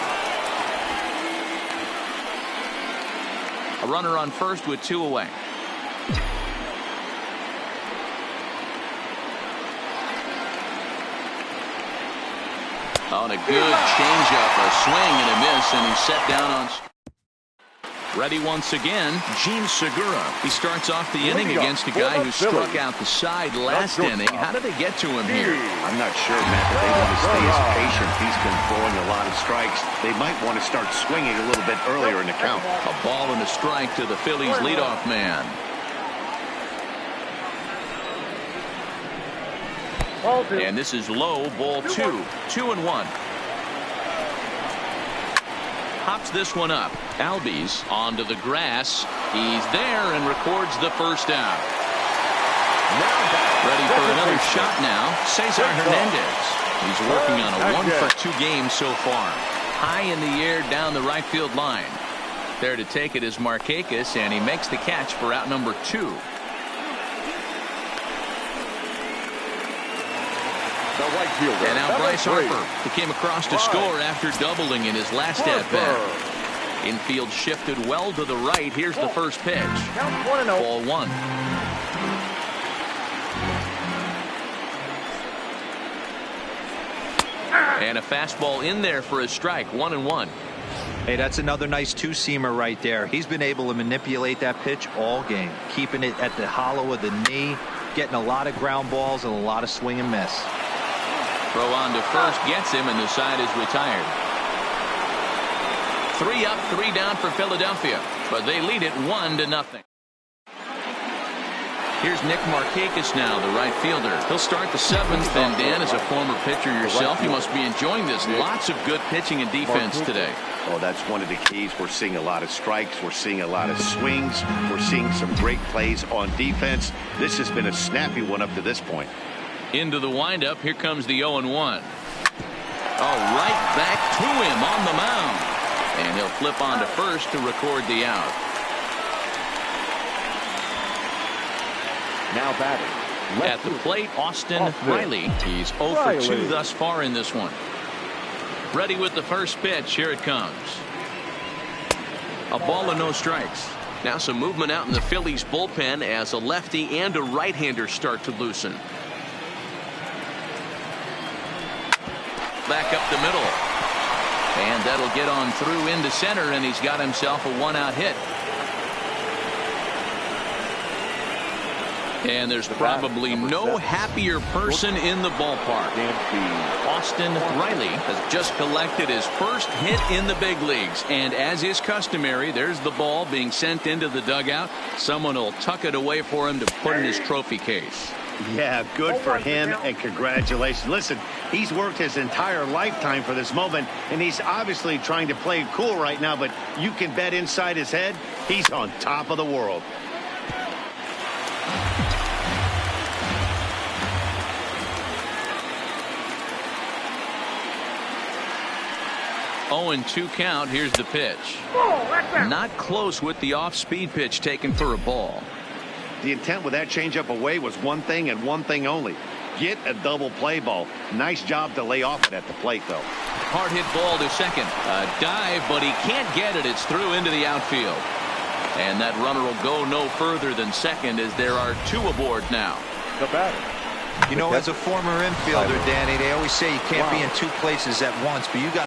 A runner on first with 2 away. On a good changeup, a swing and a miss, and he's set down on. Ready once again, Gene Segura. He starts off the inning against a guy who struck out the side last inning. How did they get to him here? I'm not sure, Matt, that they want to stay as patient. He's been throwing a lot of strikes. They might want to start swinging a little bit earlier in the count. A ball and a strike to the Phillies leadoff man. And this is low, ball 2. 2-1. Hops this one up. Albies onto the grass. He's there and records the first out. Ready for another shot now. Cesar Hernandez. He's working on a 1-for-2 game so far. High in the air down the right field line. There to take it is Markakis, and he makes the catch for out number 2. And now Bryce Harper, who came across to score after doubling in his last at-bat. Infield shifted well to the right. Here's the first pitch. Ball 1. And a fastball in there for a strike. 1-1. Hey, that's another nice 2-seamer right there. He's been able to manipulate that pitch all game, keeping it at the hollow of the knee, getting a lot of ground balls and a lot of swing and miss. Throw on to first gets him, and the side is retired. 3 up, 3 down for Philadelphia, but they lead it 1-0. Here's Nick Markakis now, the right fielder. He'll start the 7th, and Dan, as a former pitcher yourself, you must be enjoying this. Lots of good pitching and defense today. Oh, that's one of the keys. We're seeing a lot of strikes. We're seeing a lot of swings. We're seeing some great plays on defense. This has been a snappy one up to this point. Into the windup. Here comes the 0-1. Oh, right back to him on the mound. And he'll flip on to first to record the out. Now batting. At the plate, Austin Riley. He's 0 for 2 thus far in this one. Ready with the first pitch. Here it comes. A ball and no strikes. Now some movement out in the Phillies bullpen as a lefty and a right-hander start to loosen. Back up the middle. And that'll get on through into center, and he's got himself a 1-out hit. And there's probably no happier person in the ballpark. Austin Riley has just collected his first hit in the big leagues. And as is customary, there's the ball being sent into the dugout. Someone will tuck it away for him to put in his trophy case. Yeah, good for him, and congratulations. Listen, he's worked his entire lifetime for this moment, and he's obviously trying to play cool right now, but you can bet inside his head, he's on top of the world. 0-2 count. Here's the pitch. Not close with the off-speed pitch taken for a ball. The intent with that changeup away was one thing and one thing only. Get a double play ball. Nice job to lay off it at the plate, though. Hard hit ball to second. A dive, but he can't get it. It's through into the outfield. And that runner will go no further than second as there are 2 aboard now. The batter. You know, as a former infielder, Danny, they always say you can't be in 2 places at once, but you got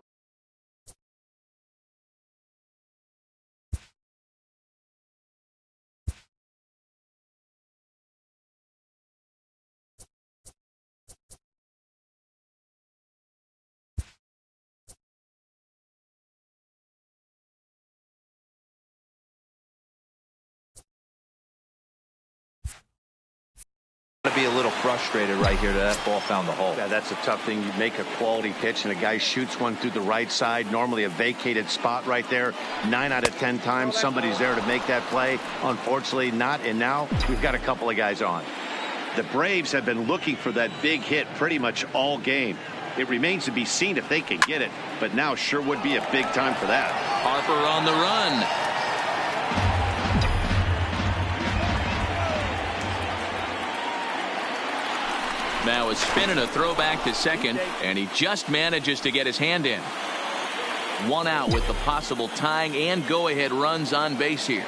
to be a little frustrated right here that ball found the hole. Yeah, that's a tough thing. You make a quality pitch and a guy shoots one through the right side, normally a vacated spot right there. 9 out of 10 times somebody's there to make that play. Unfortunately not, and now we've got a couple of guys on. The Braves have been looking for that big hit pretty much all game. It remains to be seen if they can get it, but now sure would be a big time for that. Harper on the run. Now a spin and a throwback to second, and he just manages to get his hand in. 1 out with the possible tying and go-ahead runs on base here.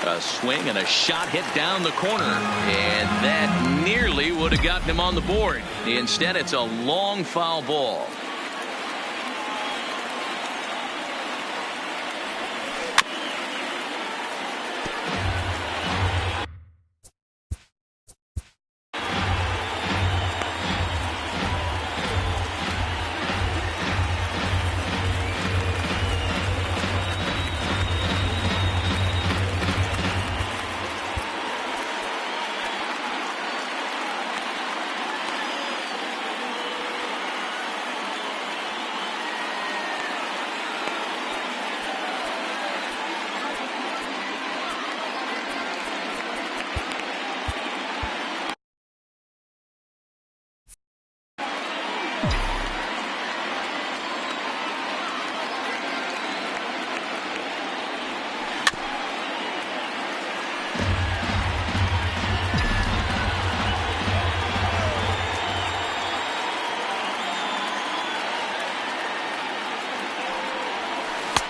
A swing and a shot hit down the corner, and that nearly would have gotten him on the board. Instead, it's a long foul ball.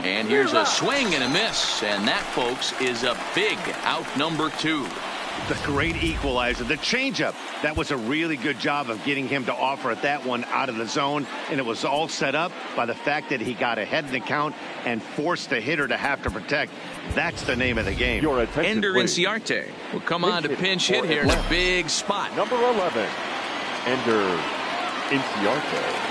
And here's a swing and a miss, and that, folks, is a big out number 2. The great equalizer, the changeup. That was a really good job of getting him to offer at that one out of the zone, and it was all set up by the fact that he got ahead in the count and forced the hitter to have to protect. That's the name of the game. Ender Inciarte will come on to pinch hit here in a big spot. Number 11, Ender Inciarte.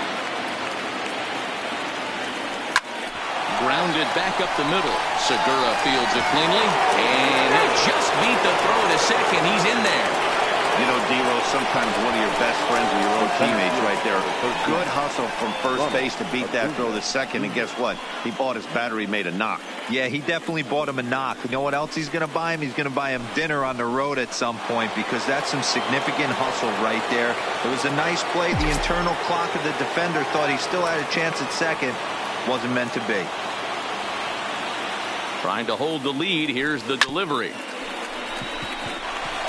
Grounded back up the middle. Segura fields it cleanly, and he'll just beat the throw to second. He's in there. You know, D-Rose, sometimes one of your best friends are your own teammates right there. Good hustle from first base to beat that throw to second, and guess what? He bought his battery made a knock. Yeah, he definitely bought him a knock. You know what else he's going to buy him? He's going to buy him dinner on the road at some point, because that's some significant hustle right there. It was a nice play. The internal clock of the defender thought he still had a chance at second. Wasn't meant to be. Trying to hold the lead. Here's the delivery.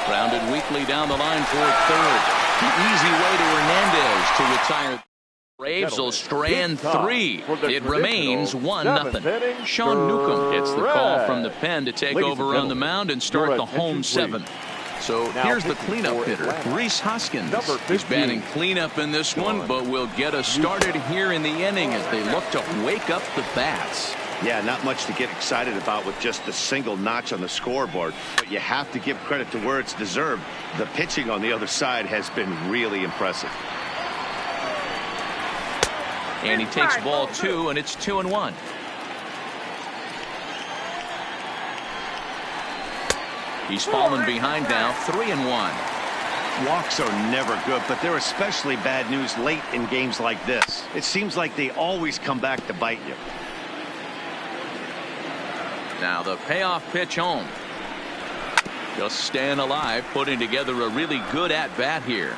Grounded weakly down the line for third. The easy way to Hernandez to retire. Braves will strand 3. It remains 1-0. Sean Newcomb gets the call from the pen to take over on the mound and start the home 7th. So here's the cleanup hitter, Rhys Hoskins. He's batting cleanup in this one, but will get us started here in the inning as they look to wake up the bats. Yeah, not much to get excited about with just a single notch on the scoreboard, but you have to give credit to where it's deserved. The pitching on the other side has been really impressive. And he takes ball 2, and it's 2-1. He's fallen behind now, 3-1. Walks are never good, but they're especially bad news late in games like this. It seems like they always come back to bite you. Now the payoff pitch home. Just staying alive, putting together a really good at-bat here.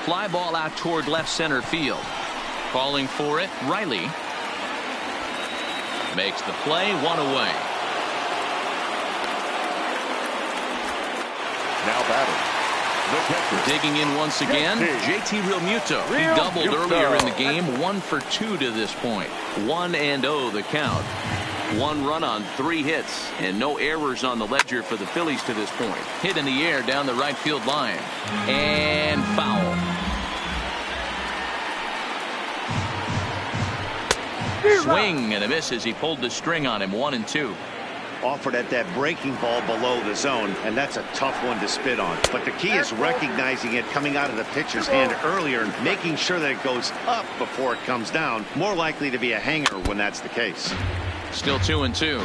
Fly ball out toward left center field. Calling for it, Riley. Makes the play, 1 away. Now batting. Digging in once again, JT Realmuto. He doubled earlier in the game, 1 for 2 to this point. 1-0 the count. 1 run on 3 hits, and no errors on the ledger for the Phillies to this point. Hit in the air down the right field line. And foul. Swing and a miss as he pulled the string on him. 1-2. Offered at that breaking ball below the zone, and that's a tough one to spit on. But the key is recognizing it coming out of the pitcher's hand earlier and making sure that it goes up before it comes down. More likely to be a hanger when that's the case. Still 2-2.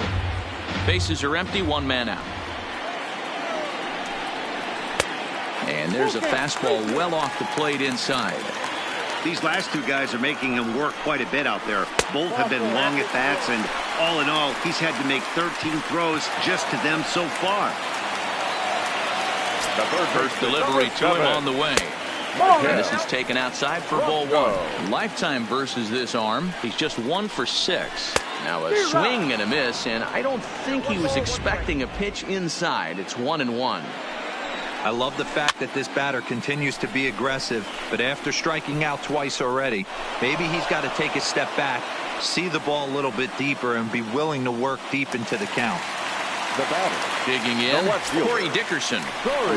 Bases are empty, 1 man out. And there's a fastball well off the plate inside. These last 2 guys are making him work quite a bit out there. Both have been long at bats, and all in all, he's had to make 13 throws just to them so far. The first delivery to him on the way. And this is taken outside for ball 1. Lifetime versus this arm. He's just 1 for 6. Now a swing and a miss, and I don't think he was expecting a pitch inside. It's 1-1. I love the fact that this batter continues to be aggressive, but after striking out twice already, maybe he's got to take a step back, see the ball a little bit deeper, and be willing to work deep into the count. The batter. Digging in, Corey Dickerson.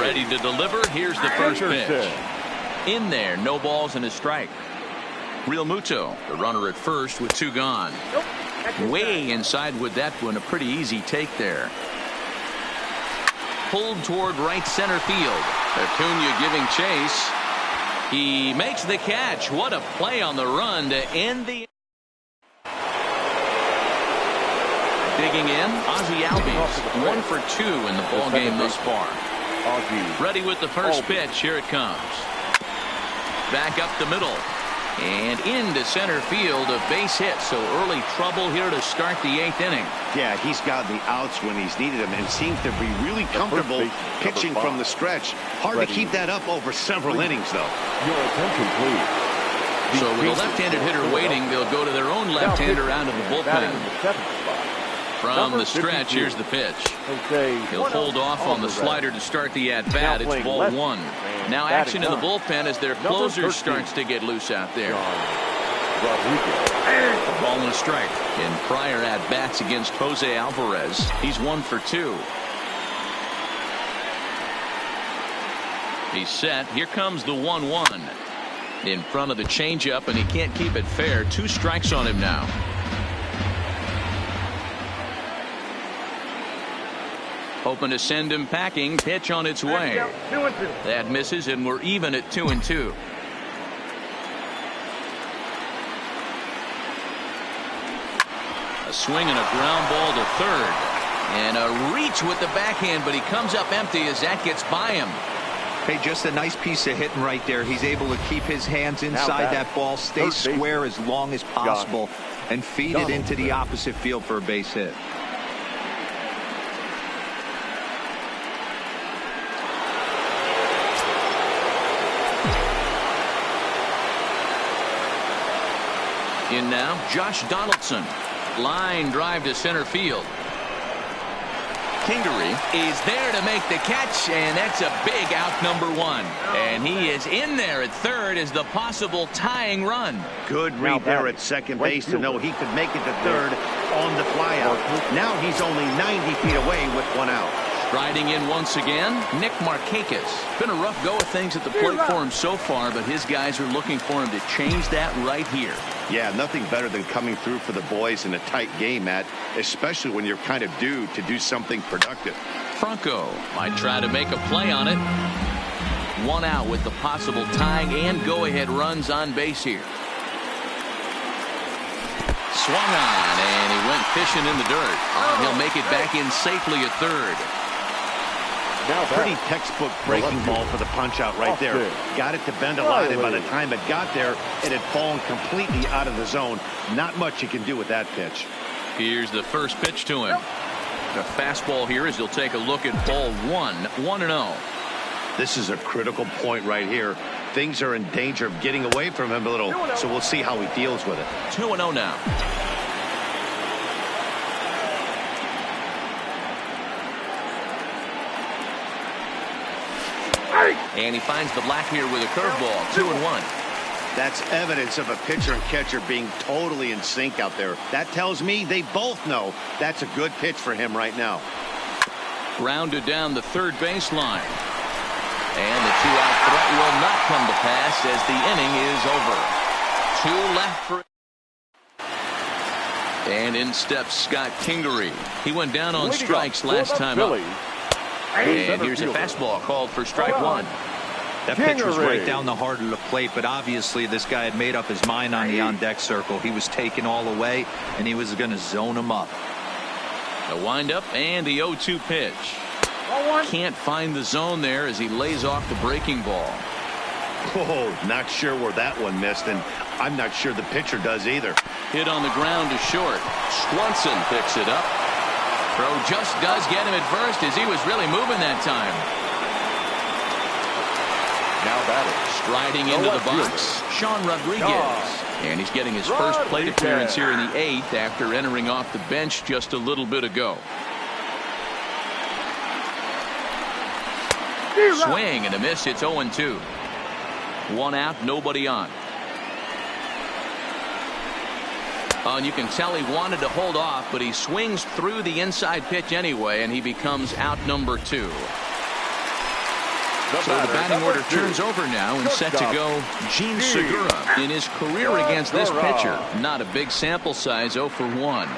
Ready to deliver. Here's the first pitch. In there, no balls and a strike. Realmuto, the runner at first with 2 gone. Way inside with that one, a pretty easy take there. Pulled toward right center field. Acuna giving chase. He makes the catch. What a play on the run to end the. Digging in, Ozzie Albies, 1 for 2 in the ball game thus far. Ready with the first pitch. Here it comes. Back up the middle. And into center field, a base hit. So early trouble here to start the 8th inning. Yeah, he's gotten the outs when he's needed them and seems to be really comfortable pitching from the stretch. Hard to keep that up over several innings, though. Your attention, please. So with a left-handed hitter waiting, they'll go to their own left-hander out of the bullpen. From the stretch, here's the pitch. He'll hold off on the slider to start the at-bat. It's ball 1. Now action in the bullpen as their closer starts to get loose out there. A ball and a strike. In prior at-bats against Jose Alvarez, he's 1 for 2. He's set. Here comes the 1-1. In front of the changeup, and he can't keep it fair. 2 strikes on him now. Hoping to send him packing. Pitch on its way. 2-2. That misses, and we're even at 2-2. A swing and a ground ball to third. And a reach with the backhand, but he comes up empty as that gets by him. Hey, just a nice piece of hitting right there. He's able to keep his hands inside that ball, stay square as long as possible, and feed it into the opposite field for a base hit. In now, Josh Donaldson. Line drive to center field. Kingery is there to make the catch, and that's a big out, number one. And he is in there at third as the possible tying run. Good read there at second base to know he could make it to third on the flyout. Now he's only 90 feet away with one out. Striding in once again, Nick Markakis. Been a rough go of things at the plate for him so far, but his guys are looking for him to change that right here. Yeah, nothing better than coming through for the boys in a tight game, Matt, especially when you're kind of due to do something productive. Franco might try to make a play on it. One out with the possible tying and go-ahead runs on base here. Swung on, and he went fishing in the dirt. He'll make it back in safely at third. Pretty textbook breaking ball for the punch out right there. Got it to bend a line, and by the time it got there, it had fallen completely out of the zone. Not much you can do with that pitch. Here's the first pitch to him. The fastball here as he'll take a look at ball 1-0. This is a critical point right here. Things are in danger of getting away from him a little, so we'll see how he deals with it. 2-0 now. And he finds the black here with a curveball. 2-1. That's evidence of a pitcher and catcher being totally in sync out there. That tells me they both know that's a good pitch for him right now. Grounded down the third baseline. And the two-out threat will not come to pass as the inning is over. Two left for. And in steps Scott Kingery. He went down on strikes last time up. And here's a fastball called for strike one. That pitch was right down the heart of the plate, but obviously this guy had made up his mind on the on-deck circle. He was taken all the way, and he was going to zone him up. The windup and the 0-2 pitch. Can't find the zone there as he lays off the breaking ball. Oh, not sure where that one missed, and I'm not sure the pitcher does either. Hit on the ground to short. Swanson picks it up. Throw just does get him at first as he was really moving that time. Now batting. Striding into the box, Sean Rodriguez. And he's getting his first plate appearance here in the 8th after entering off the bench just a little bit ago. Swing and a miss. It's 0-2. One out, nobody on. And you can tell he wanted to hold off, but he swings through the inside pitch anyway, and he becomes out number 2. So the batting order turns over now and set to go Gene Segura. In his career against this pitcher, not a big sample size, 0 for 1.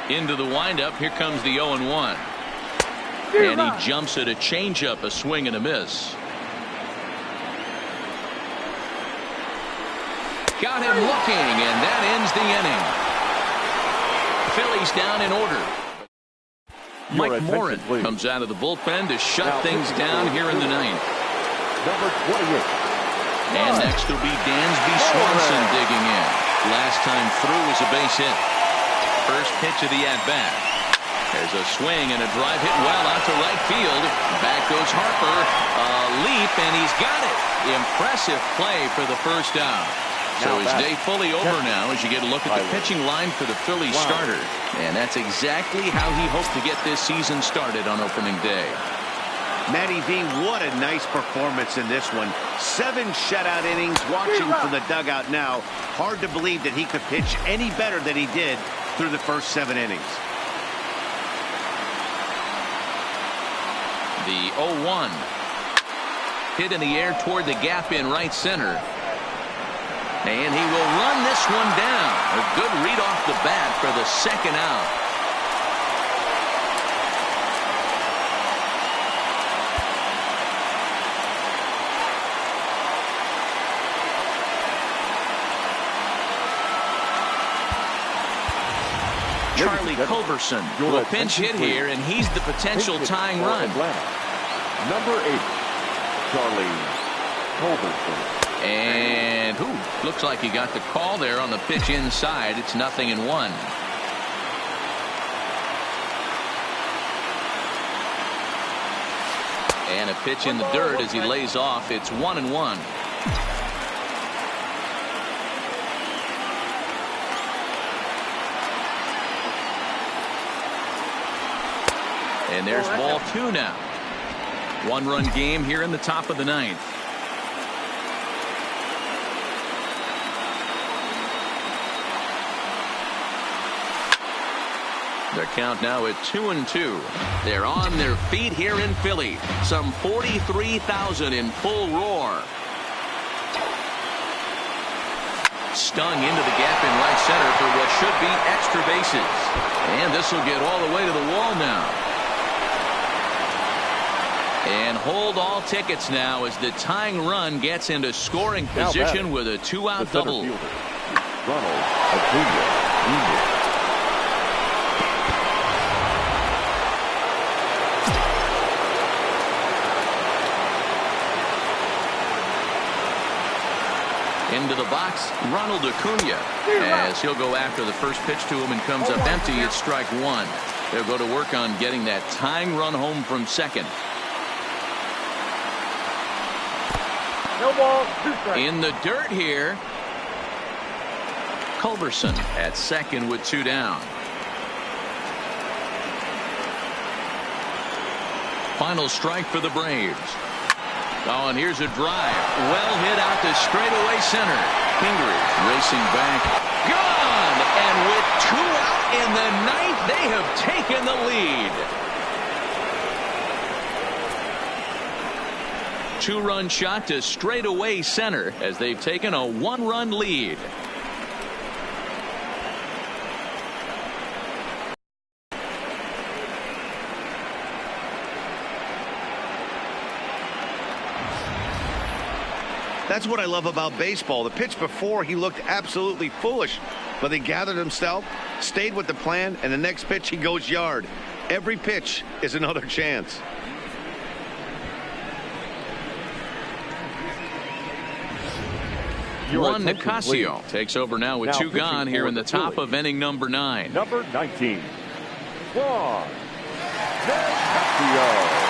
Into the windup, here comes the 0-1. And he jumps at a changeup, a swing and a miss. Got him looking, and that ends the inning. Phillies down in order. Mike Morin comes out of the bullpen to shut things down here in the 9th. Number 28. And next will be Dansby Swanson digging in. Last time through was a base hit. First pitch of the at-bat. There's a swing and a drive hit well out to right field. Back goes Harper. A leap, and he's got it. Impressive play for the first out. So his day fully over now as you get a look at the pitching line for the Phillies starter. And that's exactly how he hoped to get this season started on opening day. Matty V, what a nice performance in this one. 7 shutout innings. Watching from the dugout now, hard to believe that he could pitch any better than he did through the first 7 innings. The 0-1. Hit in the air toward the gap in right center. And he will run this one down. A good read off the bat for the second out. Charlie Culberson will pinch hit here, and he's the potential tying run. Number 8, Charlie Culberson. And looks like he got the call there on the pitch inside. It's 0-1. And a pitch in the dirt as he lays off. It's 1-1. And there's ball 2 now. 1-run game here in the top of the 9th. Their count now at 2-2. They're on their feet here in Philly. Some 43,000 in full roar. Stung into the gap in right center for what should be extra bases. And this will get all the way to the wall now. And hold all tickets now as the tying run gets into scoring position with a 2-out double. Ronald Acuna Jr. Into the box, Ronald Acuna, as he'll go after the first pitch to him and comes up empty. It's strike 1. They'll go to work on getting that tying run home from second. No ball, 2 strikes. In the dirt here, Culberson at second with 2 down. Final strike for the Braves. Oh, and here's a drive. Well hit out to straightaway center. Gingrich racing back. Gone! And with 2 out in the 9th, they have taken the lead. 2-run shot to straightaway center as they've taken a 1-run lead. That's what I love about baseball. The pitch before, he looked absolutely foolish, but he gathered himself, stayed with the plan, and the next pitch he goes yard. Every pitch is another chance. Juan Nicasio takes over now with 2 gone here in the top of inning number 9. Number 19, Juan Nicasio.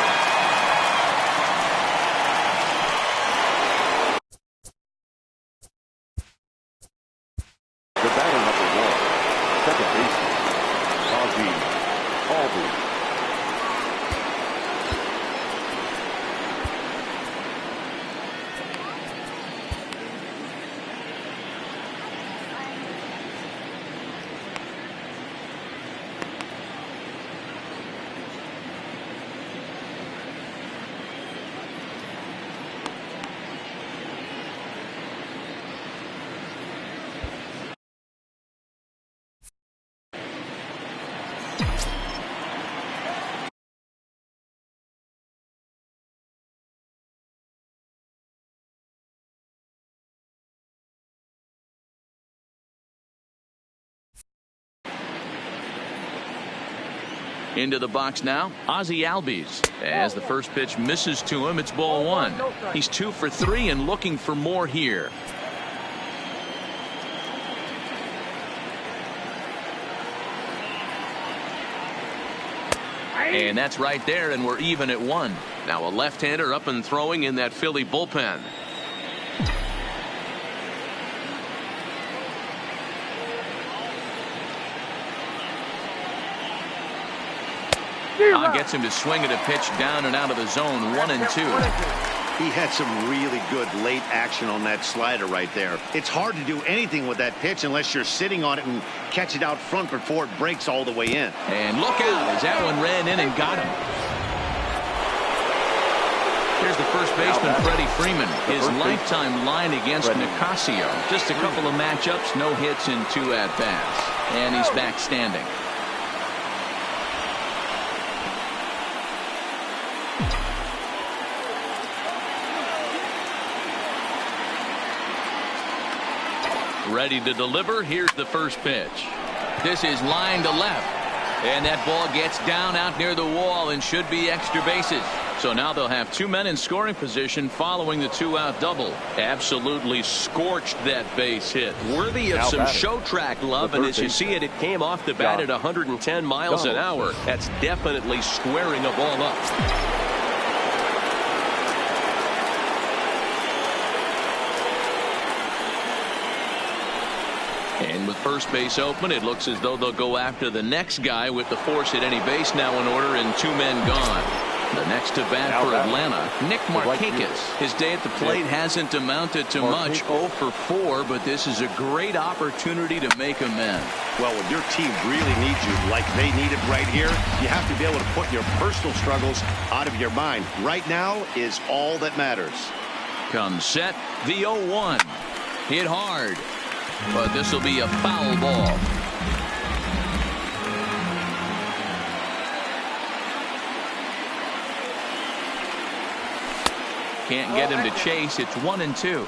Into the box now, Ozzie Albies. As the first pitch misses to him, it's ball 1. He's 2 for 3 and looking for more here. And that's right there, and we're even at 1. Now a left-hander up and throwing in that Philly bullpen. Gets him to swing at a pitch down and out of the zone. 1-2. He had some really good late action on that slider right there. It's hard to do anything with that pitch unless you're sitting on it and catch it out front before it breaks all the way in. And look out as that one ran in and got him. Here's the first baseman, Freddie Freeman. His lifetime line against Nicasio. Just a couple of matchups, no hits in 2 at-bats. And he's back standing. Ready to deliver. Here's the first pitch. This is line to left. And that ball gets down out near the wall and should be extra bases. So now they'll have 2 men in scoring position following the 2-out double. Absolutely scorched that base hit. Worthy of some show track love. And as you see it, it came off the bat at 110 miles an hour. That's definitely squaring a ball up. And with first base open, it looks as though they'll go after the next guy with the force at any base now in order and 2 men gone. The next to bat for Atlanta, Nick Markakis. His day at the plate hasn't amounted to much, 0 for 4, but this is a great opportunity to make amends. Well, when your team really needs you like they need it right here, you have to be able to put your personal struggles out of your mind. Right now is all that matters. Comes set, the 0-1. Hit hard, but this will be a foul ball. Can't get him to chase. It's 1-2.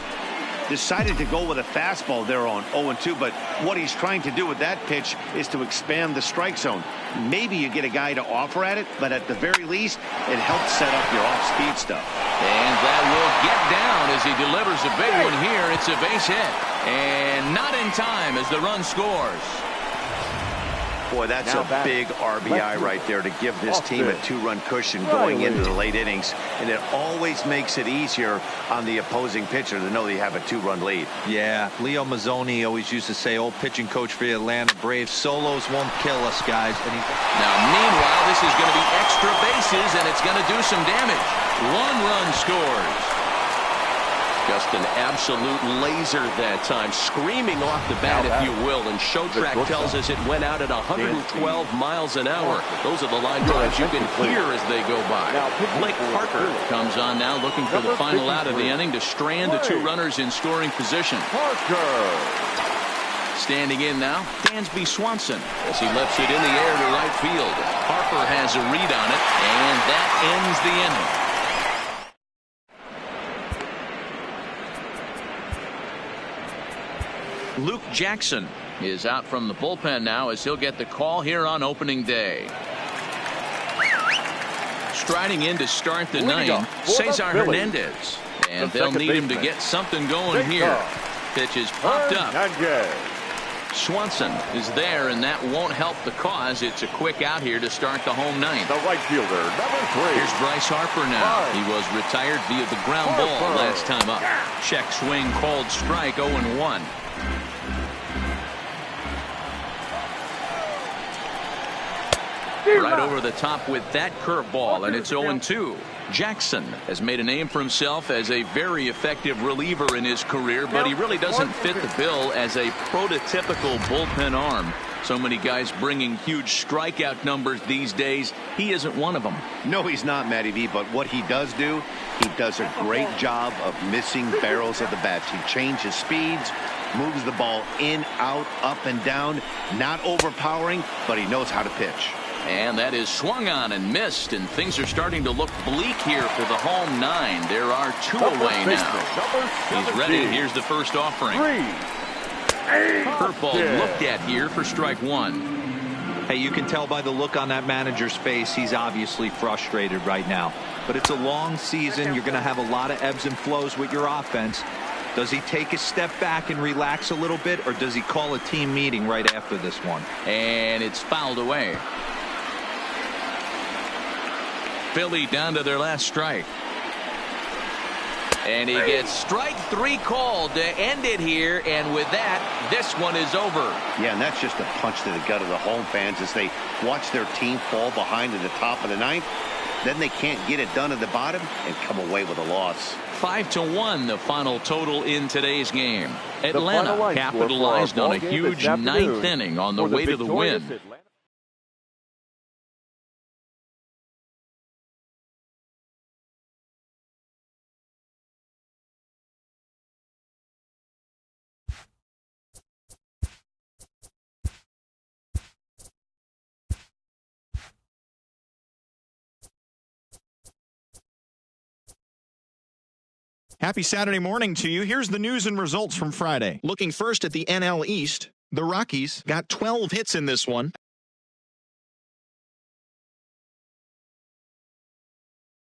Decided to go with a fastball there on 0-2, but what he's trying to do with that pitch is to expand the strike zone. Maybe you get a guy to offer at it, but at the very least, it helps set up your off-speed stuff. And that will get down as he delivers a big one here. It's a base hit. And not in time as the run scores. Boy, that's a big RBI right there to give this team a 2-run cushion going into the late innings. And it always makes it easier on the opposing pitcher to know they have a 2-run lead. Yeah, Leo Mazzoni always used to say, old pitching coach for the Atlanta Braves, solos won't kill us, guys. And now, meanwhile, this is going to be extra bases, and it's going to do some damage. 1 run scores. Just an absolute laser that time, screaming off the bat, if you will. And Showtrack tells us it went out at 112 miles an hour. Those are the line drives you can hear as they go by. Blake Parker comes on now, looking for the final out of the inning to strand the 2 runners in scoring position. Standing in now, Dansby Swanson as he lifts it in the air to right field. Harper has a read on it, and that ends the inning. Luke Jackson is out from the bullpen now as he'll get the call here on opening day. Striding in to start the 9th, Cesar Hernandez. And they'll need him to get something going here. Pitch is popped up. Swanson is there, and that won't help the cause. It's a quick out here to start the home 9th. The right fielder, number 3. Here's Bryce Harper now. He was retired via the ground ball last time up. Check swing, called strike, 0-1. Right over the top with that curveball, and it's 0-2. Jackson has made a name for himself as a very effective reliever in his career, but he really doesn't fit the bill as a prototypical bullpen arm. So many guys bringing huge strikeout numbers these days. He isn't one of them. No, he's not, Matty V, but what he does do, he does a great job of missing barrels of the bats. He changes speeds, moves the ball in, out, up, and down. Not overpowering, but he knows how to pitch. And that is swung on and missed, and things are starting to look bleak here for the home 9. There are 2 away now. He's ready. Here's the first offering. Curveball looked at here for strike 1. Hey, you can tell by the look on that manager's face, he's obviously frustrated right now. But it's a long season. You're going to have a lot of ebbs and flows with your offense. Does he take a step back and relax a little bit, or does he call a team meeting right after this one? And it's fouled away. Philly down to their last strike. And he gets strike 3 called to end it here, and with that, this one is over. Yeah, and that's just a punch to the gut of the home fans as they watch their team fall behind at the top of the 9th. Then they can't get it done at the bottom and come away with a loss. 5-1 the final total in today's game. Atlanta capitalized on a huge 9th inning on the way to the win. Happy Saturday morning to you. Here's the news and results from Friday. Looking first at the NL East, the Rockies got 12 hits in this one.